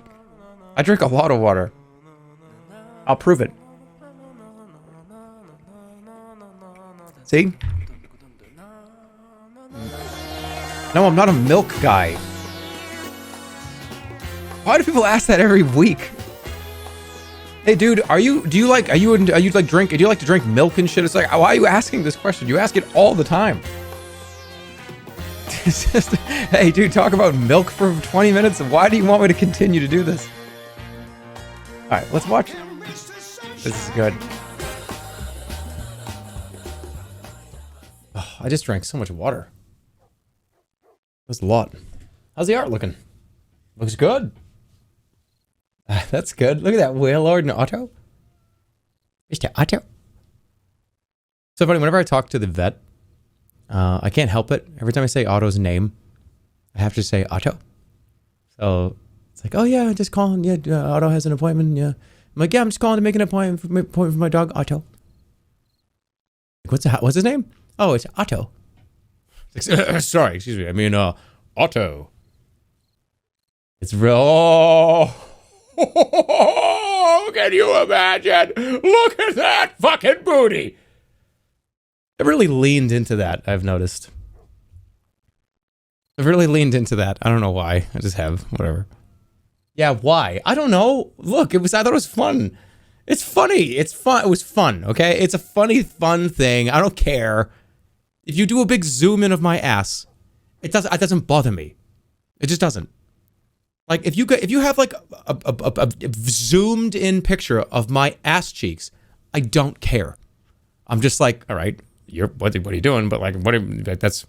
I drink a lot of water. I'll prove it. See? No, I'm not a milk guy. Why do people ask that every week? Hey, dude, do you like to drink milk and shit? It's like, why are you asking this question? You ask it all the time. It's just, hey, dude, talk about milk for 20 minutes. Why do you want me to continue to do this? All right, let's watch. This is good. Oh, I just drank so much water. That's a lot. How's the art looking? Looks good. That's good. Look at that. Waylord and Otto. Mr. Otto. So funny, whenever I talk to the vet, I can't help it. Every time I say Otto's name, I have to say Otto. So it's like, oh yeah, I'm just calling. Yeah, Otto has an appointment. Yeah. I'm like, yeah, I'm just calling to make an appointment for my dog, Otto. Like, what's his name? Oh, it's Otto. Sorry, excuse me. I mean, Otto. It's real. Oh, can you imagine? Look at that fucking booty. I really leaned into that, I've noticed. I've really leaned into that. I don't know why. I just have. Whatever. Yeah, why? I don't know. Look, I thought it was fun. It's funny. It's fun. It was fun, okay? It's a funny, fun thing. I don't care. If you do a big zoom in of my ass, it doesn't bother me. It just doesn't. Like, if you have like a zoomed in picture of my ass cheeks, I don't care. I'm just like, all right, what are you doing? But like, that's,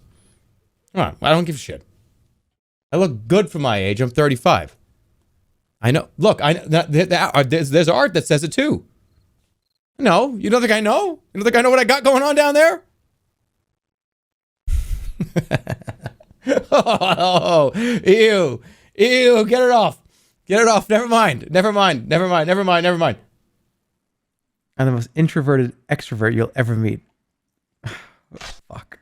come on, I don't give a shit. I look good for my age. I'm 35. I know. Look, there's art that says it too. No, you don't think I know? You don't think I know what I got going on down there? Oh, ew, get it off. Get it off. Never mind. I'm the most introverted extrovert you'll ever meet. Fuck.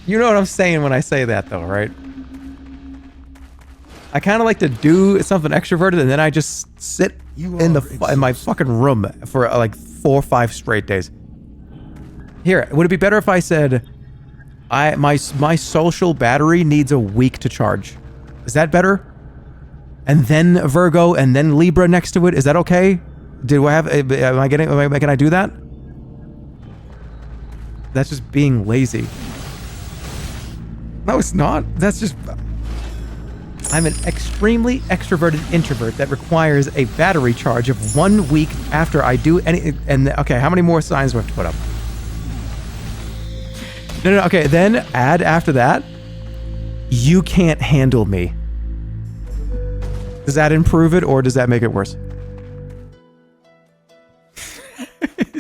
You know what I'm saying when I say that, though, right? I kind of like to do something extroverted, and then I just sit in my fucking room for like 4 or 5 straight days. Here, would it be better if I said, my social battery needs a week to charge? Is that better? And then Virgo, and then Libra next to it. Is that okay? Can I do that? That's just being lazy. No, it's not. That's just... I'm an extremely extroverted introvert that requires a battery charge of 1 week after I do any... And okay, how many more signs do I have to put up? No, okay, then add after that, you can't handle me. Does that improve it, or does that make it worse?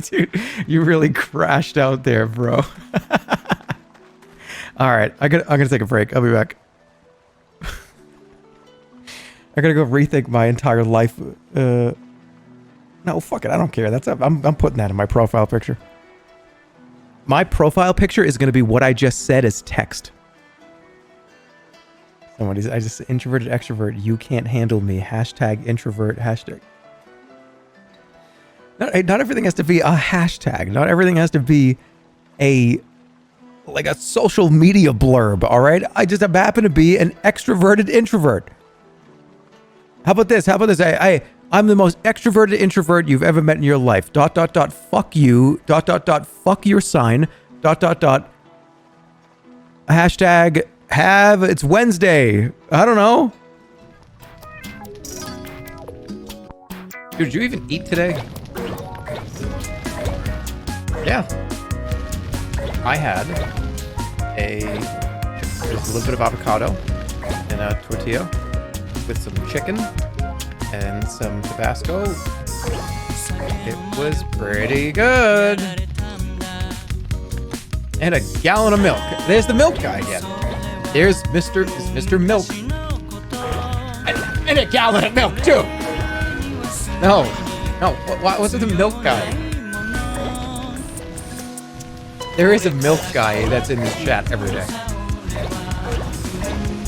Dude, you really crashed out there, bro. All right, I'm gonna take a break. I'll be back. I gotta go rethink my entire life. No, fuck it. I don't care. I'm putting that in my profile picture. My profile picture is gonna be what I just said as text. I just introverted extrovert. You can't handle me. Hashtag introvert. Hashtag. Not everything has to be a hashtag. Not everything has to be a social media blurb. All right. I just happen to be an extroverted introvert. How about this? I'm the most extroverted introvert you've ever met in your life. ... Fuck you. ... Fuck your sign. ... Hashtag it's Wednesday. I don't know. Dude, did you even eat today? Yeah. I had just a little bit of avocado and a tortilla with some chicken and some Tabasco. It was pretty good. And a gallon of milk. There's the milk guy again. There's Mr. Milk. And a gallon of milk, too. No. What's with the milk guy? There is a milk guy that's in this chat every day.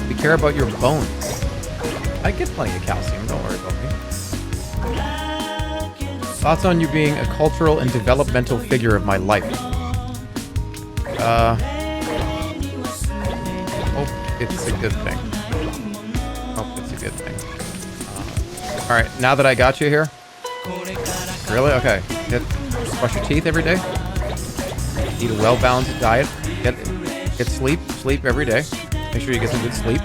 We care about your bones. I get plenty of calcium, don't worry about me. Thoughts on you being a cultural and developmental figure of my life? It's a good thing. Alright, now that I got you here. Really? Okay. Brush your teeth every day. Eat a well-balanced diet. Get Get sleep. Sleep every day. Make sure you get some good sleep.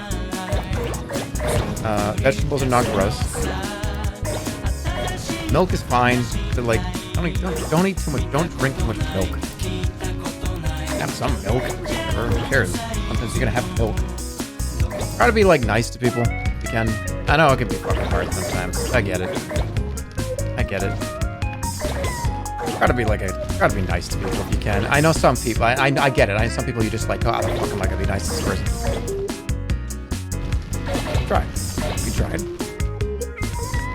Vegetables are not gross. Milk is fine. But like, don't eat too much. Don't drink too much milk. Have some milk. Who cares? Sometimes you're gonna have milk. Try to be like nice to people if you can. I know it can be fucking hard sometimes. I get it. I get it. Try to be nice to people if you can. I know some people. I get it. I know some people you just like. Oh, how the fuck am I gonna be nice to this person? Try. You tried.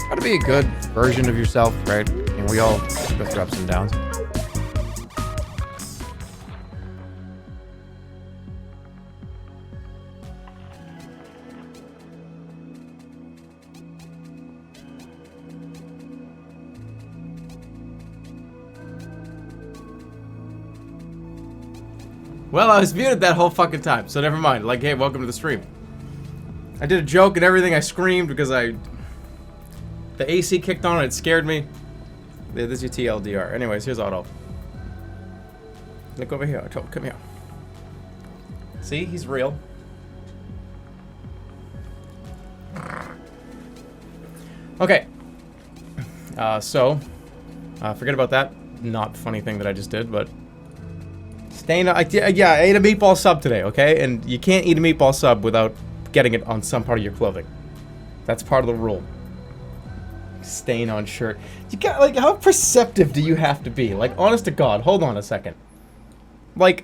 Try to be a good version of yourself, right? And we all go through ups and downs. Well, I was muted that whole fucking time, so never mind. Like, hey, welcome to the stream. I did a joke and everything. I screamed because the AC kicked on and it scared me. Yeah, this is your TLDR. Anyways, here's Otto. Look over here, Otto. Come here. See, he's real. Okay. Forget about that not funny thing that I just did, but yeah, I ate a meatball sub today, okay? And you can't eat a meatball sub without getting it on some part of your clothing. That's part of the rule. Stain on shirt. You got, like, how perceptive do you have to be? Like, honest to God, hold on a second. Like,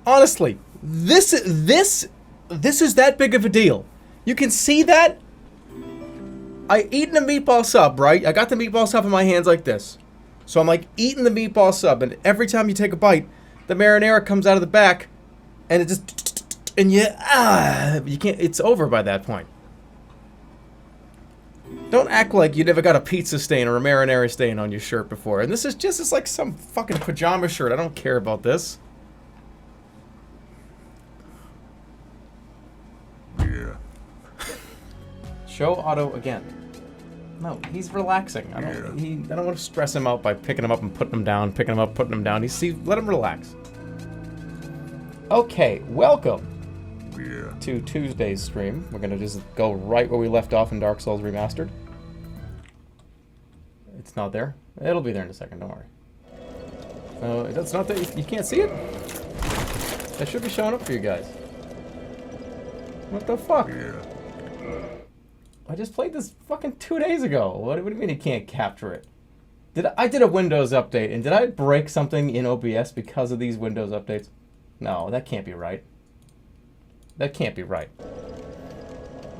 honestly, this is that big of a deal. You can see that? I eaten a meatball sub, right? I got the meatball sub in my hands like this. So I'm like eating the meatball sub, and every time you take a bite, the marinara comes out of the back, and it just, and you can't, it's over by that point. Don't act like you never got a pizza stain or a marinara stain on your shirt before. And this is just, it's like some fucking pajama shirt. I don't care about this. Yeah. Show Otto again. No, he's relaxing. I don't want to stress him out by picking him up and putting him down, picking him up, putting him down. Let him relax. Okay, welcome to Tuesday's stream. We're gonna just go right where we left off in Dark Souls Remastered. It's not there. It'll be there in a second. Don't worry. That's not there. You can't see it. That should be showing up for you guys. What the fuck? I just played this fucking 2 days ago. What do you mean you can't capture it? I did a Windows update, and did I break something in OBS because of these Windows updates? No, that can't be right. That can't be right.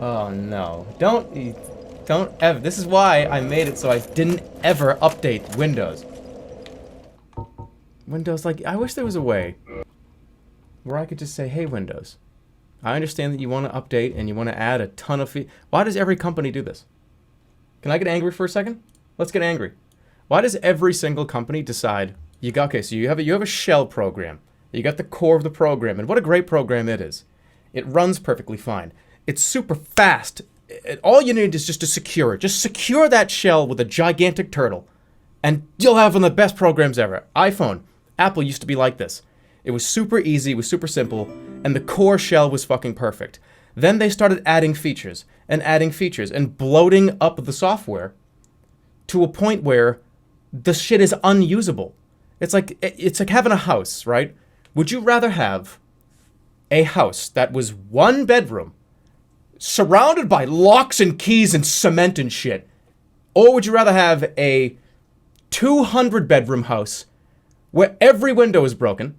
Oh no. Don't ever. This is why I made it so I didn't ever update Windows. Windows, like, I wish there was a way where I could just say, hey Windows, I understand that you want to update and you want to add a ton of Why does every company do this? Can I get angry for a second? Let's get angry. Why does every single company decide, okay, so you have a shell program. You got the core of the program, and what a great program it is. It runs perfectly fine. It's super fast. All you need is just to secure it. Just secure that shell with a gigantic turtle, and you'll have one of the best programs ever. iPhone, Apple used to be like this. It was super easy, it was super simple, and the core shell was fucking perfect. Then they started adding features and bloating up the software to a point where the shit is unusable. It's like having a house, right? Would you rather have a house that was 1 bedroom, surrounded by locks and keys and cement and shit, or would you rather have a 200-bedroom house where every window is broken?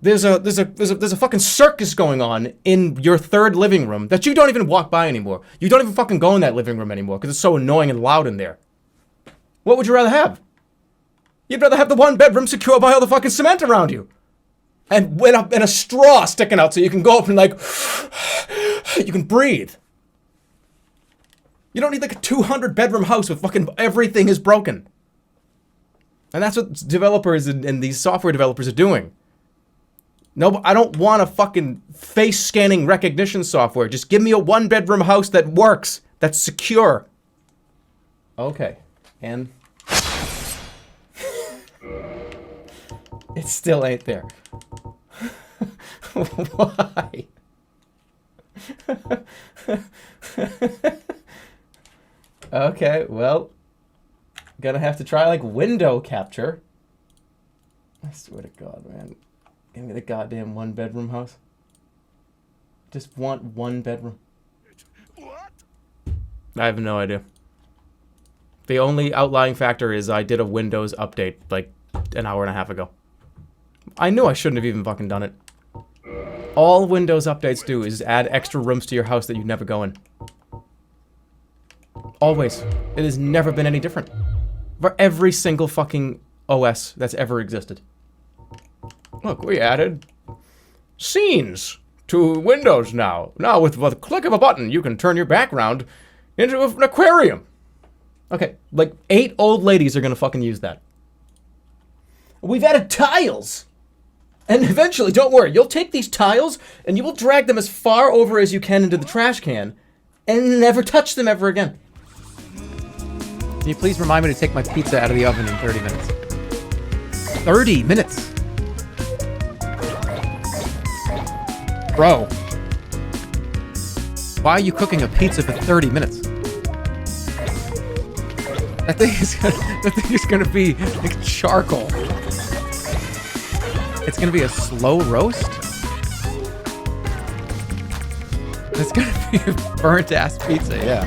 There's a fucking circus going on in your 3rd living room that you don't even walk by anymore. You don't even fucking go in that living room anymore because it's so annoying and loud in there. What would you rather have? You'd rather have the 1 bedroom secure by all the fucking cement around you. And a straw sticking out so you can go up and like, you can breathe. You don't need like a 200-bedroom house with fucking everything is broken. And that's what developers and these software developers are doing. No, I don't want a fucking face scanning recognition software. Just give me a 1-bedroom house that works, that's secure. Okay, and it still ain't there. Why? Okay, well, gonna have to try like window capture. I swear to God, man. Give me the goddamn 1-bedroom house. Just want 1 bedroom. What? I have no idea. The only outlying factor is I did a Windows update like an hour and a half ago. I knew I shouldn't have even fucking done it. All Windows updates do is add extra rooms to your house that you never go in. Always. It has never been any different. For every single fucking OS that's ever existed. Look, we added scenes to Windows now. Now with the click of a button, you can turn your background into an aquarium. Okay, like 8 old ladies are gonna fucking use that. We've added tiles! And eventually, don't worry, you'll take these tiles and you will drag them as far over as you can into the trash can and never touch them ever again. Can you please remind me to take my pizza out of the oven in 30 minutes? 30 minutes! Bro. Why are you cooking a pizza for 30 minutes? That thing is gonna be like charcoal. It's gonna be a slow roast? It's gonna be a burnt ass pizza, yeah.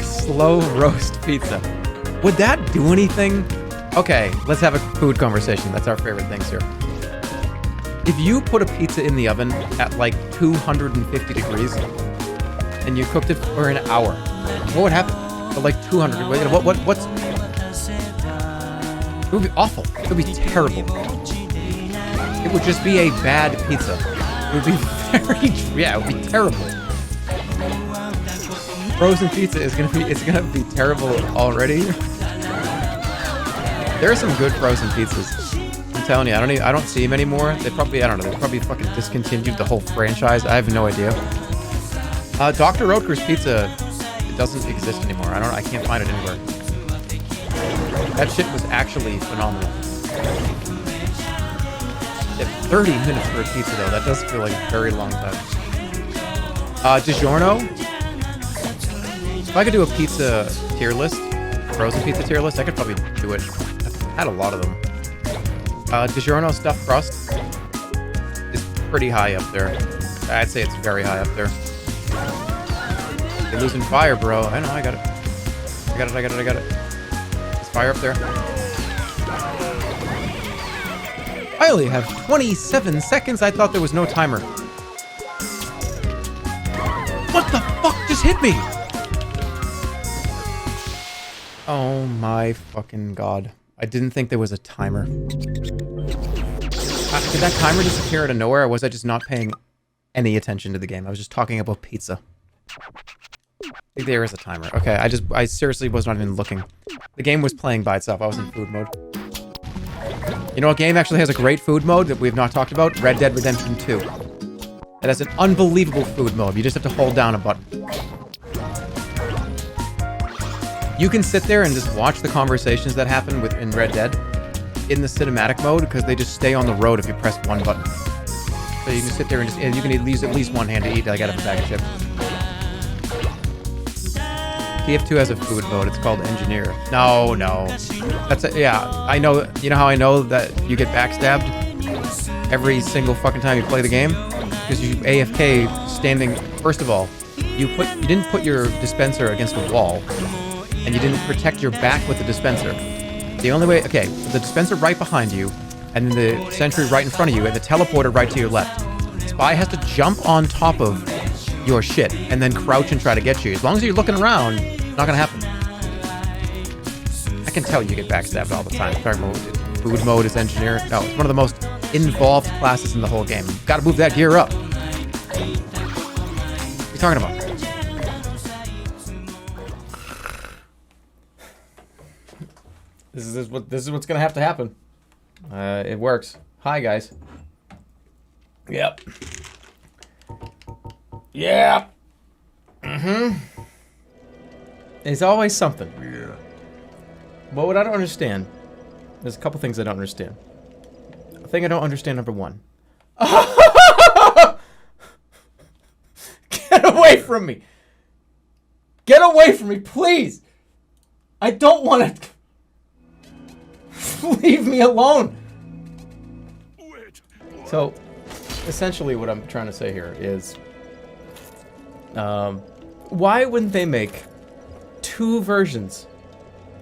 Slow roast pizza. Would that do anything? Okay, let's have a food conversation. That's our favorite things here. If you put a pizza in the oven at like 250 degrees and you cooked it for an hour, what would happen? Or like 200, what's... It would be awful. It would be terrible. It would just be a bad pizza. It would be very... Yeah, it would be terrible. Frozen pizza is gonna be terrible already. There are some good frozen pizzas. I'm telling you, I don't see them anymore. They probably fucking discontinued the whole franchise. I have no idea. Dr. Oetker's pizza, it doesn't exist anymore. I can't find it anywhere. That shit was actually phenomenal. Yeah, 30 minutes for a pizza though, that does feel like a very long time. DiGiorno? If I could do a pizza tier list, frozen pizza tier list, I could probably do it. I've had a lot of them. DiGiorno stuffed crust is pretty high up there. I'd say it's very high up there. You're losing fire, bro. I know, I got it. I got it. Is fire up there? I only have 27 seconds. I thought there was no timer. What the fuck just hit me? Oh my fucking god. I didn't think there was a timer. Did that timer disappear out of nowhere, or was I just not paying any attention to the game? I was just talking about pizza. I think there is a timer. Okay, I seriously was not even looking. The game was playing by itself. I was in food mode. You know what game actually has a great food mode that we've not talked about? Red Dead Redemption 2. It has an unbelievable food mode. You just have to hold down a button. You can sit there and just watch the conversations that happen in Red Dead in the cinematic mode because they just stay on the road if you press one button. So you can sit there and you can use at least one hand to eat like out of a bag of chips. TF2 has a food mode. It's called Engineer. No. That's it. Yeah, I know. You know how I know that you get backstabbed every single fucking time you play the game? Because you AFK standing. First of all, you didn't put your dispenser against a wall, and you didn't protect your back with the dispenser. The only way, okay, the dispenser right behind you, and then the sentry right in front of you, and the teleporter right to your left. Spy has to jump on top of your shit and then crouch and try to get you. As long as you're looking around, not gonna happen. I can tell you get backstabbed all the time. Food mode is engineer. No, it's one of the most involved classes in the whole game. Gotta move that gear up. What are you talking about? This is what's gonna have to happen. It works. Hi guys. Yep. Yeah. It's always something. Yeah. But what I don't understand, there's a couple things I don't understand. The thing I don't understand, number one. away from me! Get away from me, please! I don't want to... Leave me alone! So, essentially what I'm trying to say here is... why wouldn't they make 2 versions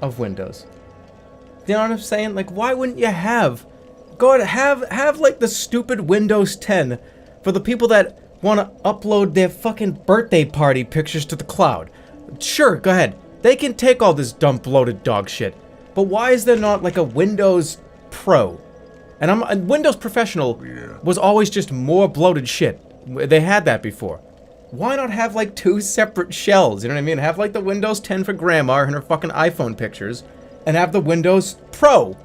of Windows? You know what I'm saying? Like, why wouldn't you have... Go ahead, have like the stupid Windows 10 for the people that want to upload their fucking birthday party pictures to the cloud. Sure, go ahead. They can take all this dumb bloated dog shit. But why is there not like a Windows Pro? And Windows Professional was always just more bloated shit. They had that before. Why not have like 2 separate shells? You know what I mean? Have like the Windows 10 for grandma and her fucking iPhone pictures, and have the Windows Pro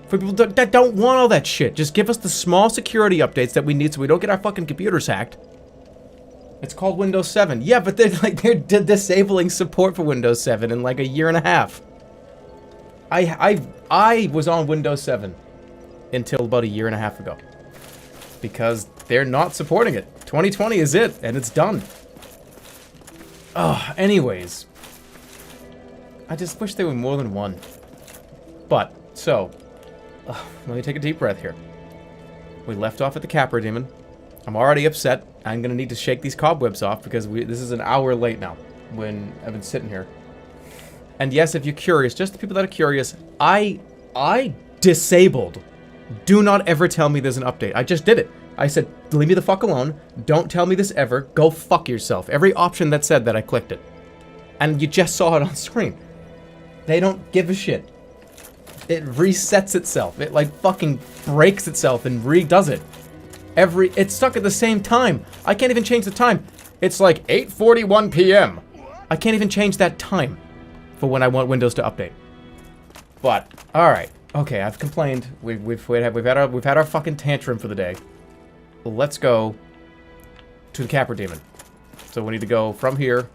for people that don't want all that shit. Just give us the small security updates that we need so we don't get our fucking computers hacked. It's called Windows 7. Yeah, but they're disabling support for Windows 7 in like a year and a half. I was on Windows 7 until about a year and a half ago. Because they're not supporting it. 2020 is it, and it's done. Anyways. I just wish there were more than one. But, so... let me take a deep breath here. We left off at the Capra Demon. I'm already upset. I'm gonna need to shake these cobwebs off because this is an hour late now when I've been sitting here. And yes, if you're curious, just the people that are curious, I disabled. Do not ever tell me there's an update. I just did it. I said, leave me the fuck alone. Don't tell me this ever. Go fuck yourself. Every option that said that, I clicked it. And you just saw it on screen. They don't give a shit. It resets itself. It like fucking breaks itself and redoes it. It's stuck at the same time. I can't even change the time. It's like 8:41 p.m. I can't even change that time for when I want Windows to update. But all right, okay, I've complained. We've had our fucking tantrum for the day. Let's go to the Capra Demon. So we need to go from here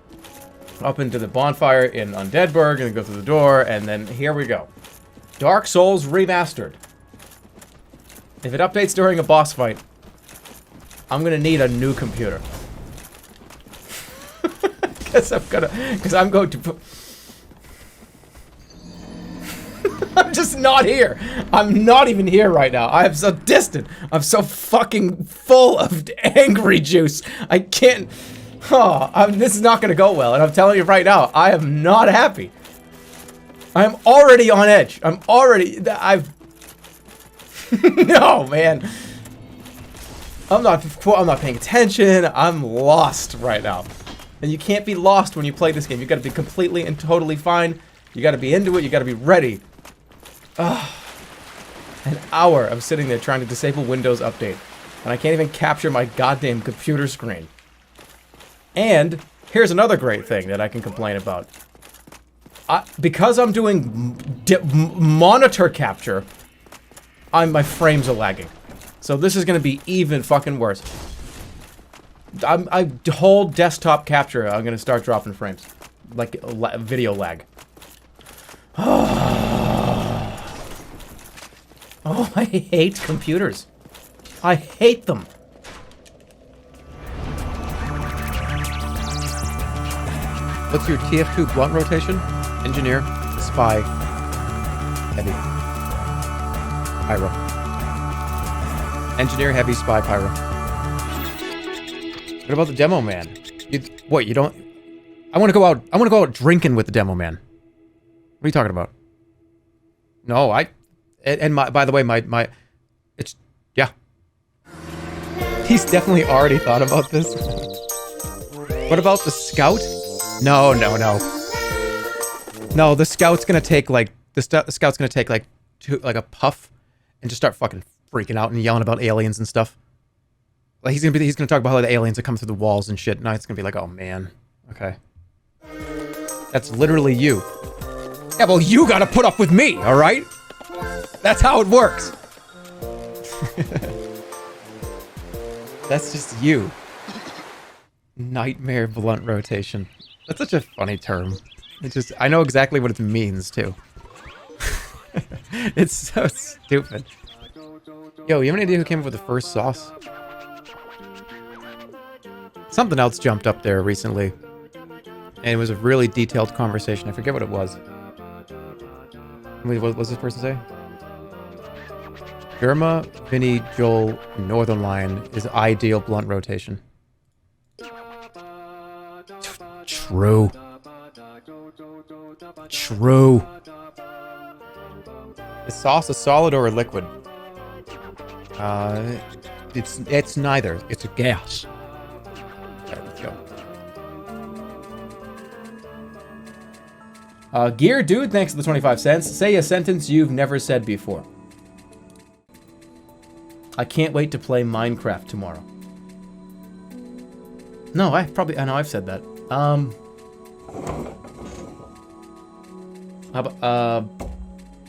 up into the bonfire in Undeadburg and go through the door, and then here we go. Dark Souls Remastered. If it updates during a boss fight, I'm gonna need a new computer. Because I'm going to put... I'm just not here. I'm not even here right now. I am so distant. I'm so fucking full of angry juice. I can't... this is not gonna go well, and I'm telling you right now, I am not happy. I'm already on edge. No, man. I'm not paying attention. I'm lost right now. And you can't be lost when you play this game. You gotta be completely and totally fine. You gotta be into it. You gotta be ready. An hour of sitting there trying to disable Windows Update. And I can't even capture my goddamn computer screen. And here's another great thing that I can complain about. Because I'm doing monitor capture, my frames are lagging. So this is gonna be even fucking worse. I whole desktop capture, I'm gonna start dropping frames. Like video lag. Oh, I hate computers. I hate them. What's your TF2 blunt rotation? Engineer, spy, heavy. Pyro. Engineer, heavy, spy, pyro. What about the demo man? You don't... I want to go out drinking with the demo man. What are you talking about? No, by the way, it's, yeah. He's definitely already thought about this. What about the scout? No. No, the scout's gonna take like, the scout's gonna take like, a puff and just start fucking freaking out and yelling about aliens and stuff. Like he's gonna talk about how the aliens are coming through the walls and shit. Now it's gonna be like, oh man, okay. That's literally you. Yeah, well, you gotta put up with me, all right? That's how it works. That's just you. Nightmare blunt rotation. That's such a funny term. It's just, I know exactly what it means, too. It's so stupid. Yo, you have any idea who came up with the first sauce? Something else jumped up there recently. And it was a really detailed conversation. I forget what it was. Wait, what was this person say? Jerma, Vinny, Joel, Northern Lion is ideal blunt rotation. True. True. Is sauce a solid or a liquid? It's neither. It's a gas. Alright, let's go. Gear Dude, thanks for the 25 cents. Say a sentence you've never said before. I can't wait to play Minecraft tomorrow. No, I know I've said that.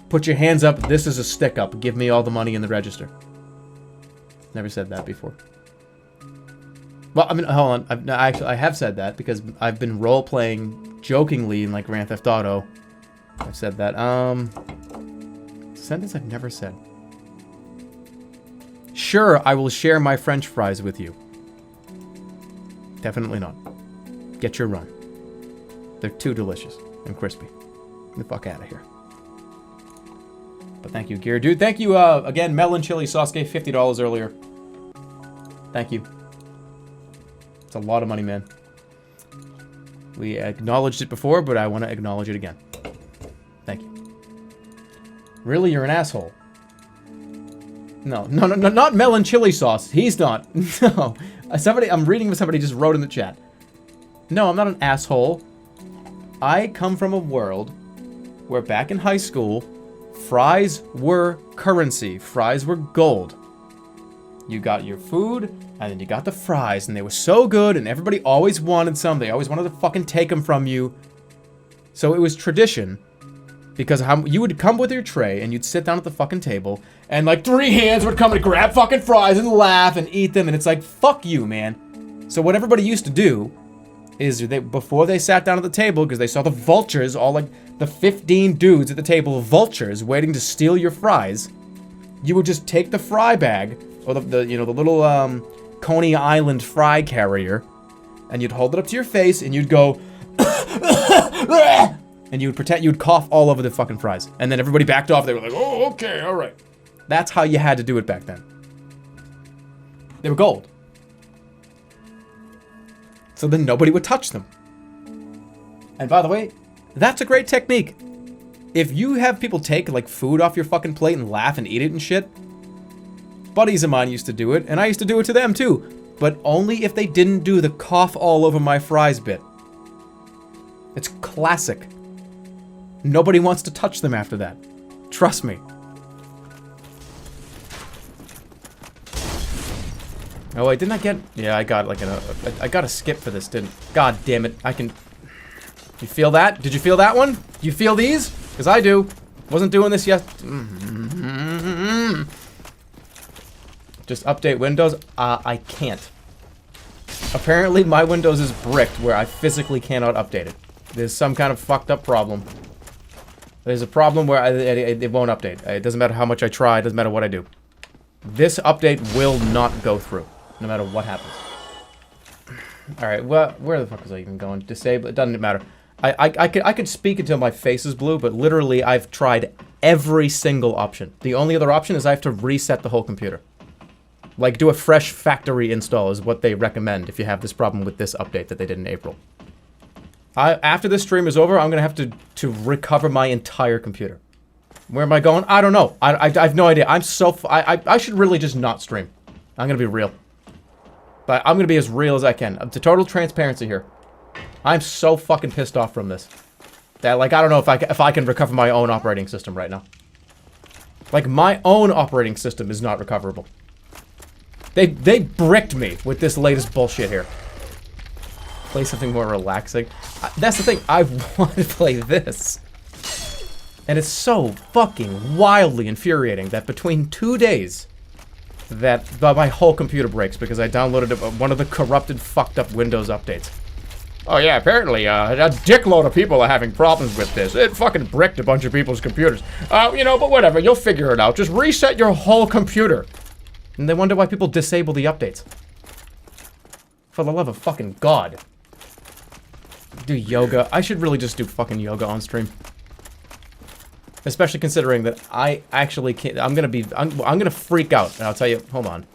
Put your hands up. This is a stick up. Give me all the money in the register. Never said that before. Well, I mean, hold on. I have said that because I've been role-playing jokingly in like Grand Theft Auto. I've said that. Sentence I've never said. Sure, I will share my French fries with you. Definitely not. Get your run. They're too delicious and crispy. Get the fuck out of here. But thank you, Gear Dude. Thank you, again, Melon Chili Sauce gave $50 earlier. Thank you. It's a lot of money, man. We acknowledged it before, but I want to acknowledge it again. Thank you. Really, you're an asshole. No, not Melon Chili Sauce. He's not. No. I'm reading what somebody just wrote in the chat. No, I'm not an asshole. I come from a world where back in high school, fries were currency. Fries were gold. You got your food, and then you got the fries, and they were so good, and everybody always wanted some. They always wanted to fucking take them from you. So it was tradition, because you would come with your tray, and you'd sit down at the fucking table, and like 3 hands would come and grab fucking fries and laugh and eat them, and it's like, fuck you, man. So what everybody used to do is before they sat down at the table, because they saw the vultures, all like the 15 dudes at the table of vultures waiting to steal your fries, you would just take the fry bag, or the little Coney Island fry carrier, and you'd hold it up to your face, and you'd go, and you would pretend you'd cough all over the fucking fries, and then everybody backed off. They were like, "Oh, okay, all right." That's how you had to do it back then. They were gold, so then nobody would touch them. And by the way, that's a great technique. If you have people take like food off your fucking plate and laugh and eat it and shit, buddies of mine used to do it, and I used to do it to them too, but only if they didn't do the cough all over my fries bit. It's classic. Nobody wants to touch them after that. Trust me. Oh wait, didn't I get... Yeah, I got like I got a skip for this, didn't... God damn it, I can... You feel that? Did you feel that one? You feel these? Because I do. Wasn't doing this yet. Just update Windows? I can't. Apparently my Windows is bricked where I physically cannot update it. There's some kind of fucked up problem. There's a problem where it won't update. It doesn't matter how much I try, it doesn't matter what I do. This update will not go through, no matter what happens. Alright, well, where the fuck was I even going? Disable, it doesn't matter. I could speak until my face is blue, but literally I've tried every single option. The only other option is I have to reset the whole computer. Like, do a fresh factory install is what they recommend if you have this problem with this update that they did in April. After this stream is over, I'm gonna have to recover my entire computer. Where am I going? I don't know. I have no idea. I should really just not stream. I'm gonna be real. But I'm gonna be as real as I can. To total transparency here. I'm so fucking pissed off from this. That, like, I don't know if I can recover my own operating system right now. Like, my own operating system is not recoverable. They bricked me with this latest bullshit here. Play something more relaxing. That's the thing. I want to play this. And it's so fucking wildly infuriating that between 2 days that my whole computer breaks because I downloaded one of the corrupted, fucked up Windows updates. Oh yeah, apparently a dickload of people are having problems with this. It fucking bricked a bunch of people's computers. You know, but whatever, you'll figure it out. Just reset your whole computer. And they wonder why people disable the updates. For the love of fucking God. Do yoga. I should really just do fucking yoga on stream. Especially considering that I actually can't. I'm gonna freak out. And I'll tell you, hold on.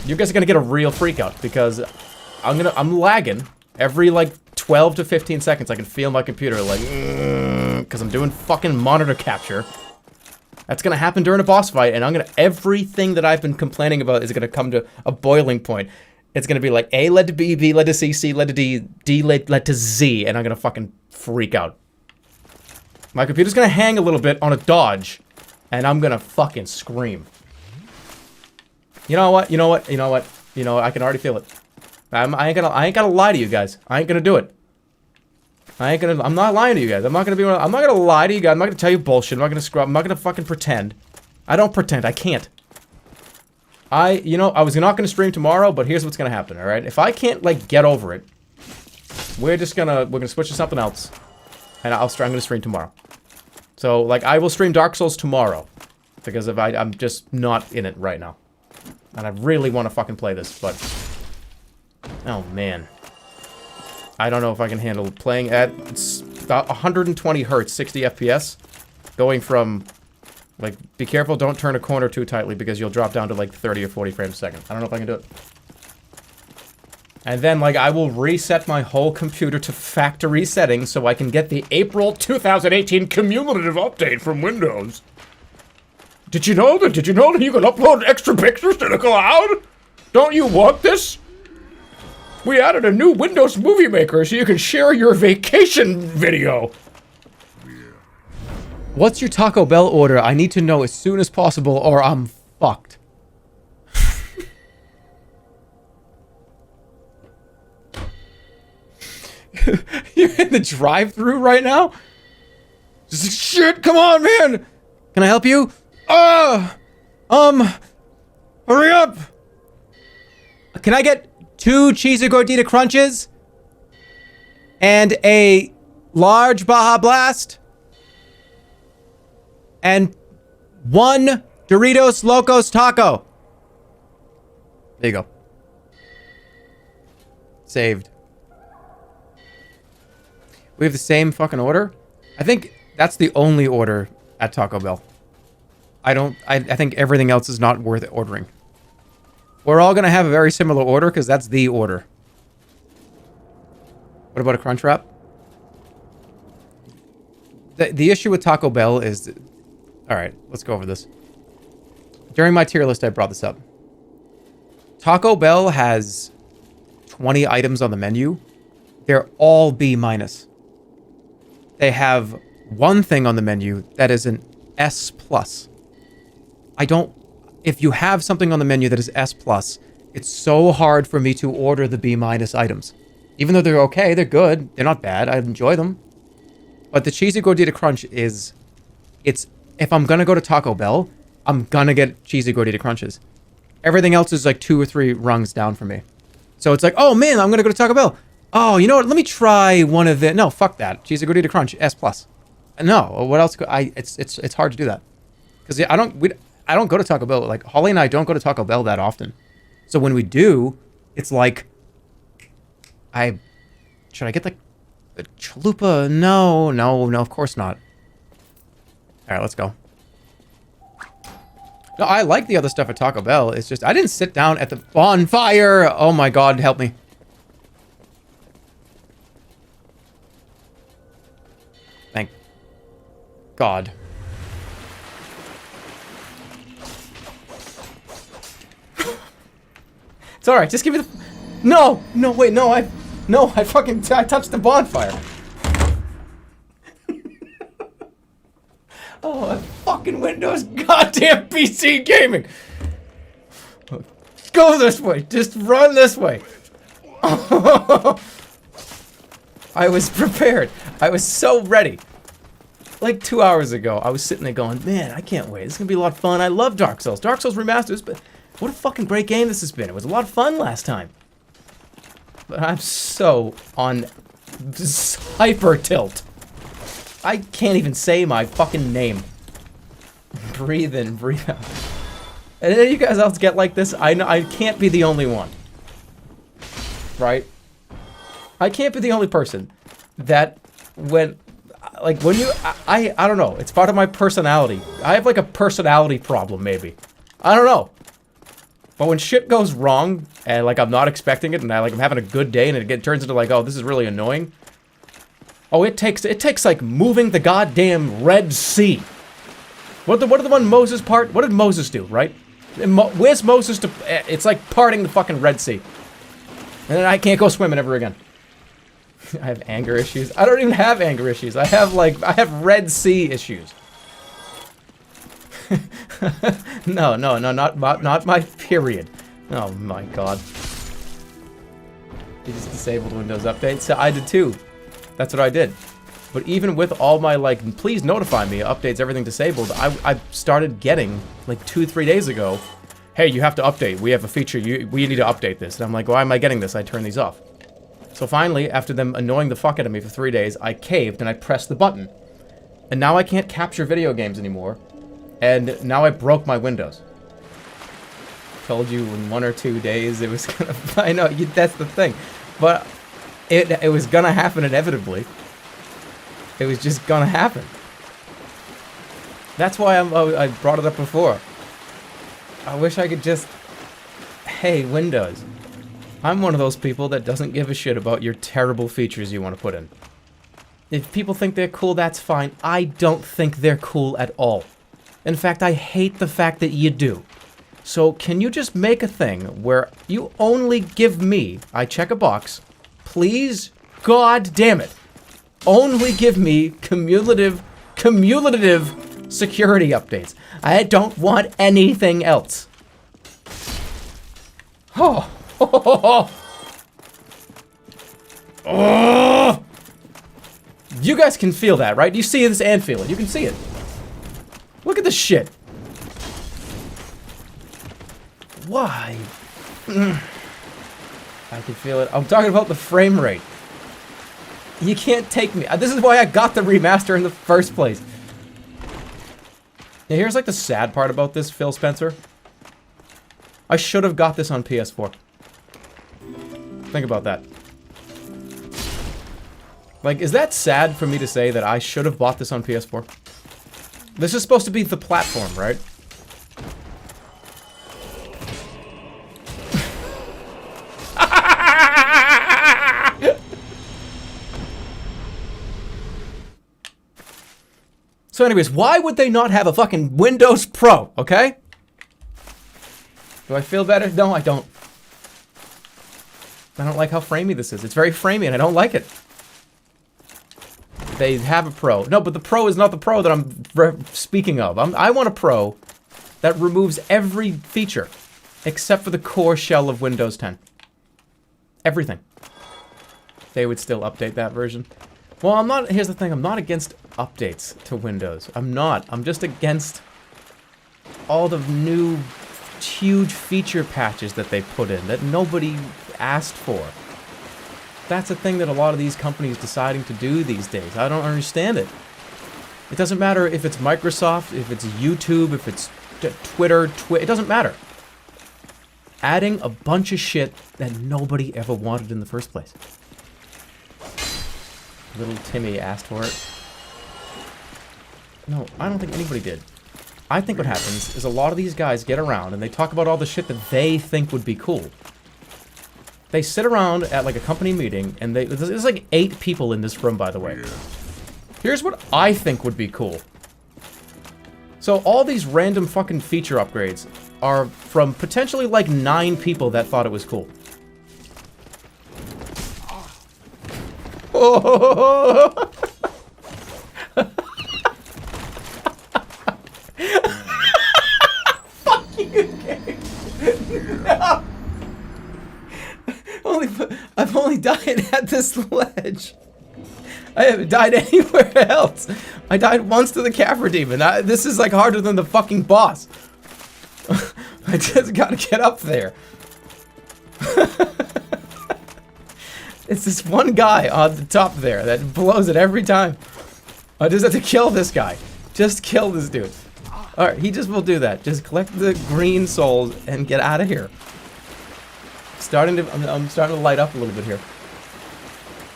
You guys are gonna get a real freak out because I'm lagging every like 12 to 15 seconds. I can feel my computer like, because I'm doing fucking monitor capture. That's gonna happen during a boss fight, and everything that I've been complaining about is gonna come to a boiling point. It's gonna be like A led to B, B led to C, C led to D, D led to Z, and I'm gonna fucking freak out. My computer's gonna hang a little bit on a dodge, and I'm gonna fucking scream. You know what? I can already feel it. I ain't gonna lie to you guys. I ain't gonna do it. I'm not lying to you guys. I'm not gonna lie to you guys. I'm not gonna tell you bullshit. I'm not gonna scrub. I'm not gonna fucking pretend. I don't pretend. I can't. I was not gonna stream tomorrow, but here's what's gonna happen, alright? If I can't, like, get over it, we're gonna switch to something else. And I'm gonna stream tomorrow. So, like, I will stream Dark Souls tomorrow. Because I'm just not in it right now. And I really want to fucking play this, but... Oh, man. I don't know if I can handle playing at about 120 hertz, 60 FPS. Going from... Like, be careful, don't turn a corner too tightly because you'll drop down to, like, 30 or 40 frames a second. I don't know if I can do it. And then, like, I will reset my whole computer to factory settings so I can get the April 2018 cumulative update from Windows. Did you know that you can upload extra pictures to the cloud? Don't you want this? We added a new Windows Movie Maker so you can share your vacation video. What's your Taco Bell order? I need to know as soon as possible or I'm fucked. You're in the drive-thru right now? Just shit, come on, man! Can I help you? Hurry up! Can I get 2 cheesy gordita crunches? And a large Baja Blast? And 1 Doritos Locos Taco. There you go. Saved. We have the same fucking order? I think that's the only order at Taco Bell. I think everything else is not worth ordering. We're all gonna have a very similar order because that's the order. What about a Crunchwrap? The issue with Taco Bell is... Alright, let's go over this. During my tier list, I brought this up. Taco Bell has 20 items on the menu. They're all B-. They have one thing on the menu that is an S+. If you have something on the menu that is S+, it's so hard for me to order the B- items. Even though they're okay, they're good, they're not bad, I enjoy them. But the Cheesy Gordita Crunch is... If I'm gonna go to Taco Bell, I'm gonna get Cheesy Gordita Crunches. Everything else is like 2 or 3 rungs down for me. So it's like, oh man, I'm gonna go to Taco Bell. Oh, you know what? Let me try one of the... No, fuck that. Cheesy Gordita Crunch, S+. No, what else? It's hard to do that because I don't go to Taco Bell. Like Holly and I don't go to Taco Bell that often. So when we do, it's like, should I get the chalupa? No, of course not. All right, let's go. No, I like the other stuff at Taco Bell. It's just I didn't sit down at the bonfire. Oh my God, help me. Thank God. It's alright, just give me the... No, wait, no, I touched the bonfire. Oh, that fucking Windows goddamn PC gaming. Go this way, just run this way. I was prepared. I was so ready. Like 2 hours ago, I was sitting there going, man, I can't wait. This is going to be a lot of fun. I love Dark Souls. Dark Souls Remasters, but what a fucking great game this has been. It was a lot of fun last time. But I'm so on hyper tilt. I can't even say my fucking name. Breathe in, breathe out. And then you guys else get like this? I know I can't be the only one. right? I can't be the only person that when you, I don't know. It's part of my personality. I have like a personality problem, maybe. I don't know. But when shit goes wrong and like I'm not expecting it and I'm having a good day and it turns into like, oh, this is really annoying. Oh, it takes like moving the goddamn Red Sea. What did the one Moses part? What did Moses do, right? Where's Moses to... It's like parting the fucking Red Sea. And then I can't go swimming ever again. I have anger issues. I don't even have anger issues. I have Red Sea issues. No, not my period. Oh my god. You just disabled Windows updates? So I did too. That's what I did. But even with all my, like, please notify me, updates, everything disabled, I started getting, like, 2-3 days ago, hey, you have to update. We have a feature. We need to update this. And I'm like, why am I getting this? I turn these off. So finally, after them annoying the fuck out of me for 3 days, I caved and I pressed the button. And now I can't capture video games anymore. And now I broke my Windows. Told you in 1 or 2 days it was gonna... I know, that's the thing. But it was gonna happen inevitably. It was just gonna happen. That's why I brought it up before. I wish I could just... Hey, Windows. I'm one of those people that doesn't give a shit about your terrible features you want to put in. If people think they're cool, that's fine. I don't think they're cool at all. In fact, I hate the fact that you do. So can you just make a thing where you only give me... I check a box. Please, God damn it. Only give me cumulative security updates. I don't want anything else. Oh. Oh. You guys can feel that, right? You see this and feel it. You can see it. Look at this shit. Why? I can feel it. I'm talking about the frame rate. You can't take me. This is why I got the remaster in the first place. Now, here's like the sad part about this, Phil Spencer. I should have got this on PS4. Think about that. Like, is that sad for me to say that I should have bought this on PS4? This is supposed to be the platform, right? So anyways, why would they not have a fucking Windows Pro, okay? Do I feel better? No, I don't. I don't like how framey this is. It's very framey and I don't like it. They have a Pro. No, but the Pro is not the Pro that I'm speaking of. I want a Pro that removes every feature except for the core shell of Windows 10. Everything. They would still update that version. Well, I'm not, here's the thing, I'm not against updates to Windows. I'm not. I'm just against all the new huge feature patches that they put in that nobody asked for. That's the thing that a lot of these companies deciding to do these days. I don't understand it. It doesn't matter if it's Microsoft, if it's YouTube, if it's Twitter, it doesn't matter. Adding a bunch of shit that nobody ever wanted in the first place. Little Timmy asked for it. No, I don't think anybody did. I think what happens is a lot of these guys get around and they talk about all the shit that they think would be cool. They sit around at like a company meeting and there's like 8 people in this room, by the way. Here's what I think would be cool. So all these random fucking feature upgrades are from potentially like 9 people that thought it was cool. Oh. Fuck you, game. No. I've only died at this ledge. I haven't died anywhere else. I died once to the Cavern Demon. This is like harder than the fucking boss. I just gotta get up there. It's this one guy on the top there that blows it every time. I just have to kill this guy. Just kill this dude. Alright, he just will do that. Just collect the green souls and get out of here. starting to light up a little bit here.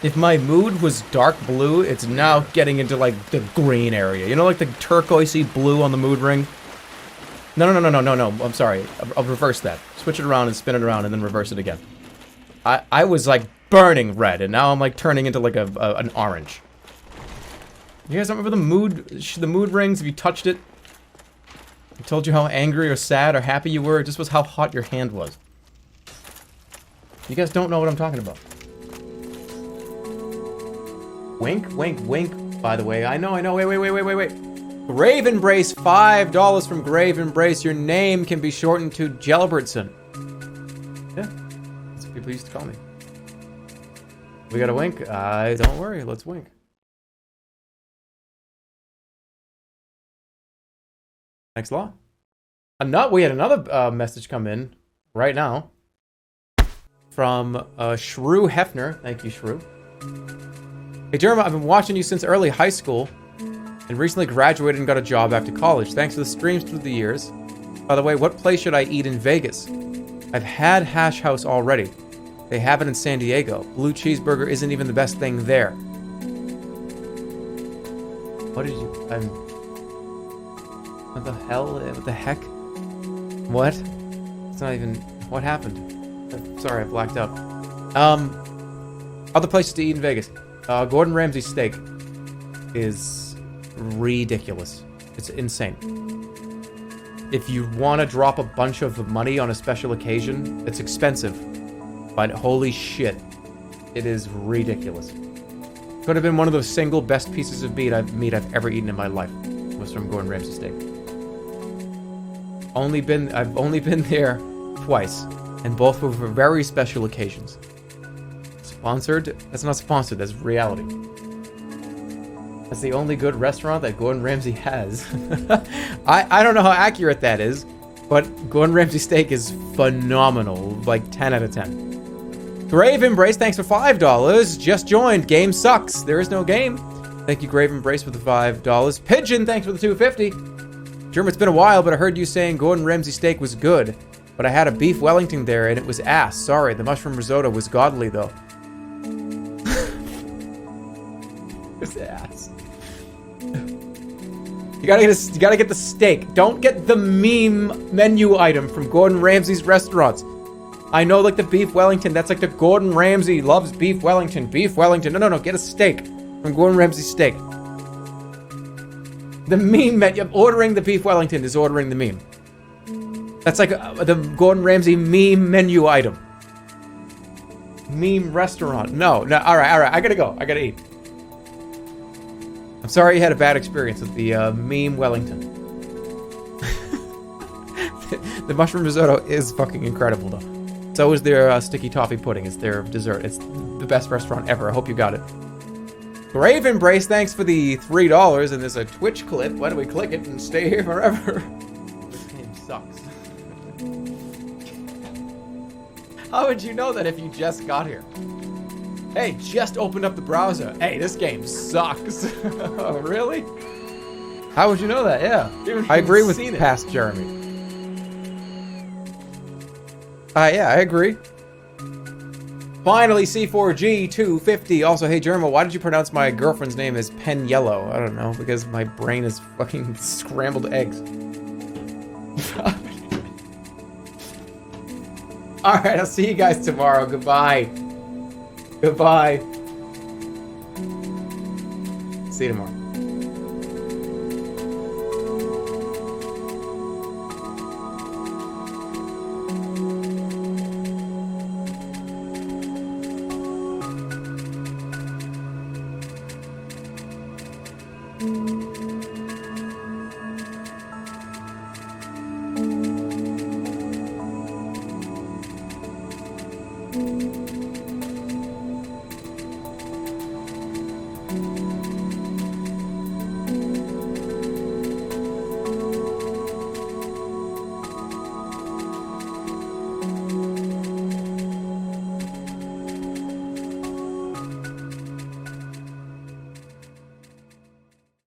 If my mood was dark blue, it's now getting into like the green area. You know, like the turquoisey blue on the mood ring? No. I'm sorry. I'll reverse that. Switch it around and spin it around and then reverse it again. I was like burning red and now I'm like turning into like an orange. You guys remember the mood rings if you touched it? It told you how angry or sad or happy you were. It just was how hot your hand was. You guys don't know what I'm talking about. Wink, wink, wink, by the way. I know. Wait. Grave Embrace, $5 from Grave Embrace. Your name can be shortened to Jelbertson. Yeah, that's what people used to call me. We got a wink? Don't worry, let's wink. Thanks a lot. We had another message come in right now from Shrew Hefner. Thank you, Shrew. Hey, Jerma, I've been watching you since early high school and recently graduated and got a job after college. Thanks for the streams through the years. By the way, what place should I eat in Vegas? I've had Hash House already. They have it in San Diego. Blue cheeseburger isn't even the best thing there. What did you... what the hell? What the heck? What? It's not even... What happened? I'm sorry, I blacked out. Other places to eat in Vegas. Gordon Ramsay steak is ridiculous. It's insane. If you want to drop a bunch of money on a special occasion, it's expensive. But holy shit, it is ridiculous. Could have been one of the single best pieces of meat I've ever eaten in my life. Was from Gordon Ramsay steak. I've only been there twice, and both were for very special occasions. Sponsored? That's not sponsored, that's reality. That's the only good restaurant that Gordon Ramsay has. I don't know how accurate that is, but Gordon Ramsay steak is phenomenal. Like 10 out of 10. Grave Embrace, thanks for $5. Just joined. Game sucks. There is no game. Thank you, Grave Embrace, for the $5. Pigeon, thanks for the $2.50. Jerma, it's been a while, but I heard you saying Gordon Ramsay steak was good. But I had a beef Wellington there, and it was ass. Sorry, the mushroom risotto was godly, though. It's ass. You gotta get the steak. Don't get the meme menu item from Gordon Ramsay's restaurants. I know, like the beef Wellington. That's like the Gordon Ramsay loves beef Wellington. Beef Wellington. No. Get a steak from Gordon Ramsay steak. The meme menu. Ordering the beef Wellington is ordering the meme. That's like the Gordon Ramsay meme menu item. Meme restaurant. No. All right. I gotta go. I gotta eat. I'm sorry you had a bad experience with the meme Wellington. The mushroom risotto is fucking incredible, though. So is their sticky toffee pudding. It's their dessert. It's the best restaurant ever. I hope you got it. Grave Embrace, thanks for the $3. And there's a Twitch clip. Why don't we click it and stay here forever? This game sucks. How would you know that if you just got here? Hey, just opened up the browser. Hey, this game sucks. Oh, really? How would you know that? Yeah. I agree with past Jeremy. Yeah, I agree. Finally, C4G 250. Also, hey, Jerma, why did you pronounce my girlfriend's name as Pen Yellow? I don't know, because my brain is fucking scrambled eggs. Alright, I'll see you guys tomorrow. Goodbye. Goodbye. See you tomorrow.